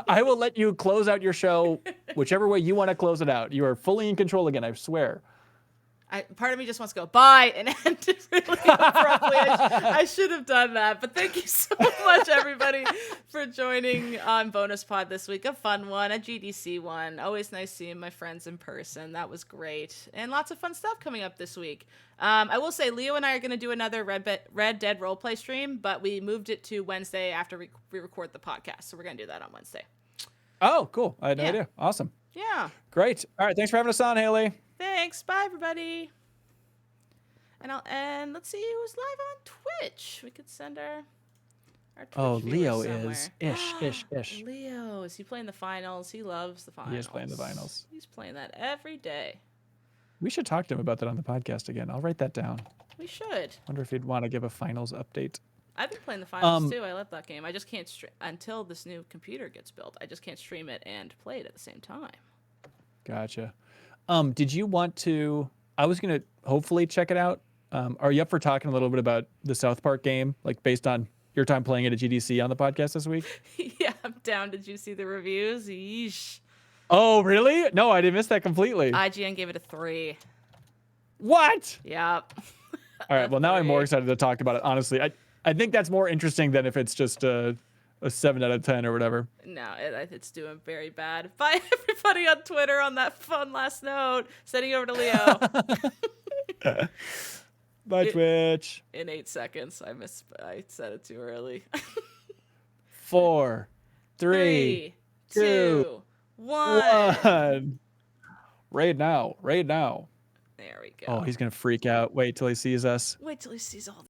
I will let you close out your show whichever way you want to close it out. You are fully in control again, I swear. Part of me just wants to go bye and end it really abruptly. I should have done that. But thank you so much, everybody, for joining on Bonus Pod this week. A fun one, a GDC one. Always nice seeing my friends in person. That was great. And lots of fun stuff coming up this week. I will say Leo and I are going to do another Red Dead roleplay stream, but we moved it to Wednesday after we record the podcast. So we're going to do that on Wednesday. Oh, cool. I had no idea. Awesome. Yeah. Great. All right. Thanks for having us on, Haley. Thanks. Bye, everybody. And let's see who's live on Twitch. We could send our Twitch viewers Leo somewhere. is. Ish. Leo, is he playing the finals? He loves the finals. He is playing the finals. He's playing that every day. We should talk to him about that on the podcast again. I'll write that down. We should. Wonder if he'd want to give a finals update. I've been playing the finals too. I love that game. I just can't until this new computer gets built. I just can't stream it and play it at the same time. Gotcha. Did you want to? I was gonna hopefully check it out. Are you up for talking a little bit about the South Park game, like based on your time playing it at GDC on the podcast this week? Yeah, I'm down. Did you see the reviews? Yeesh. Oh, really? No, I didn't miss that completely. IGN gave it a 3. What? Yep. All right. Well, now I'm more excited to talk about it. Honestly, I think that's more interesting than if it's just a 7 out of 10 or whatever. No, it's doing very bad. Bye, everybody on Twitter on that fun last note. Sending over to Leo. Bye, Twitch. In 8 seconds. I said it too early. 4, 3, 2, 1. Raid now. There we go. Oh, he's going to freak out. Wait till he sees us. Wait till he sees all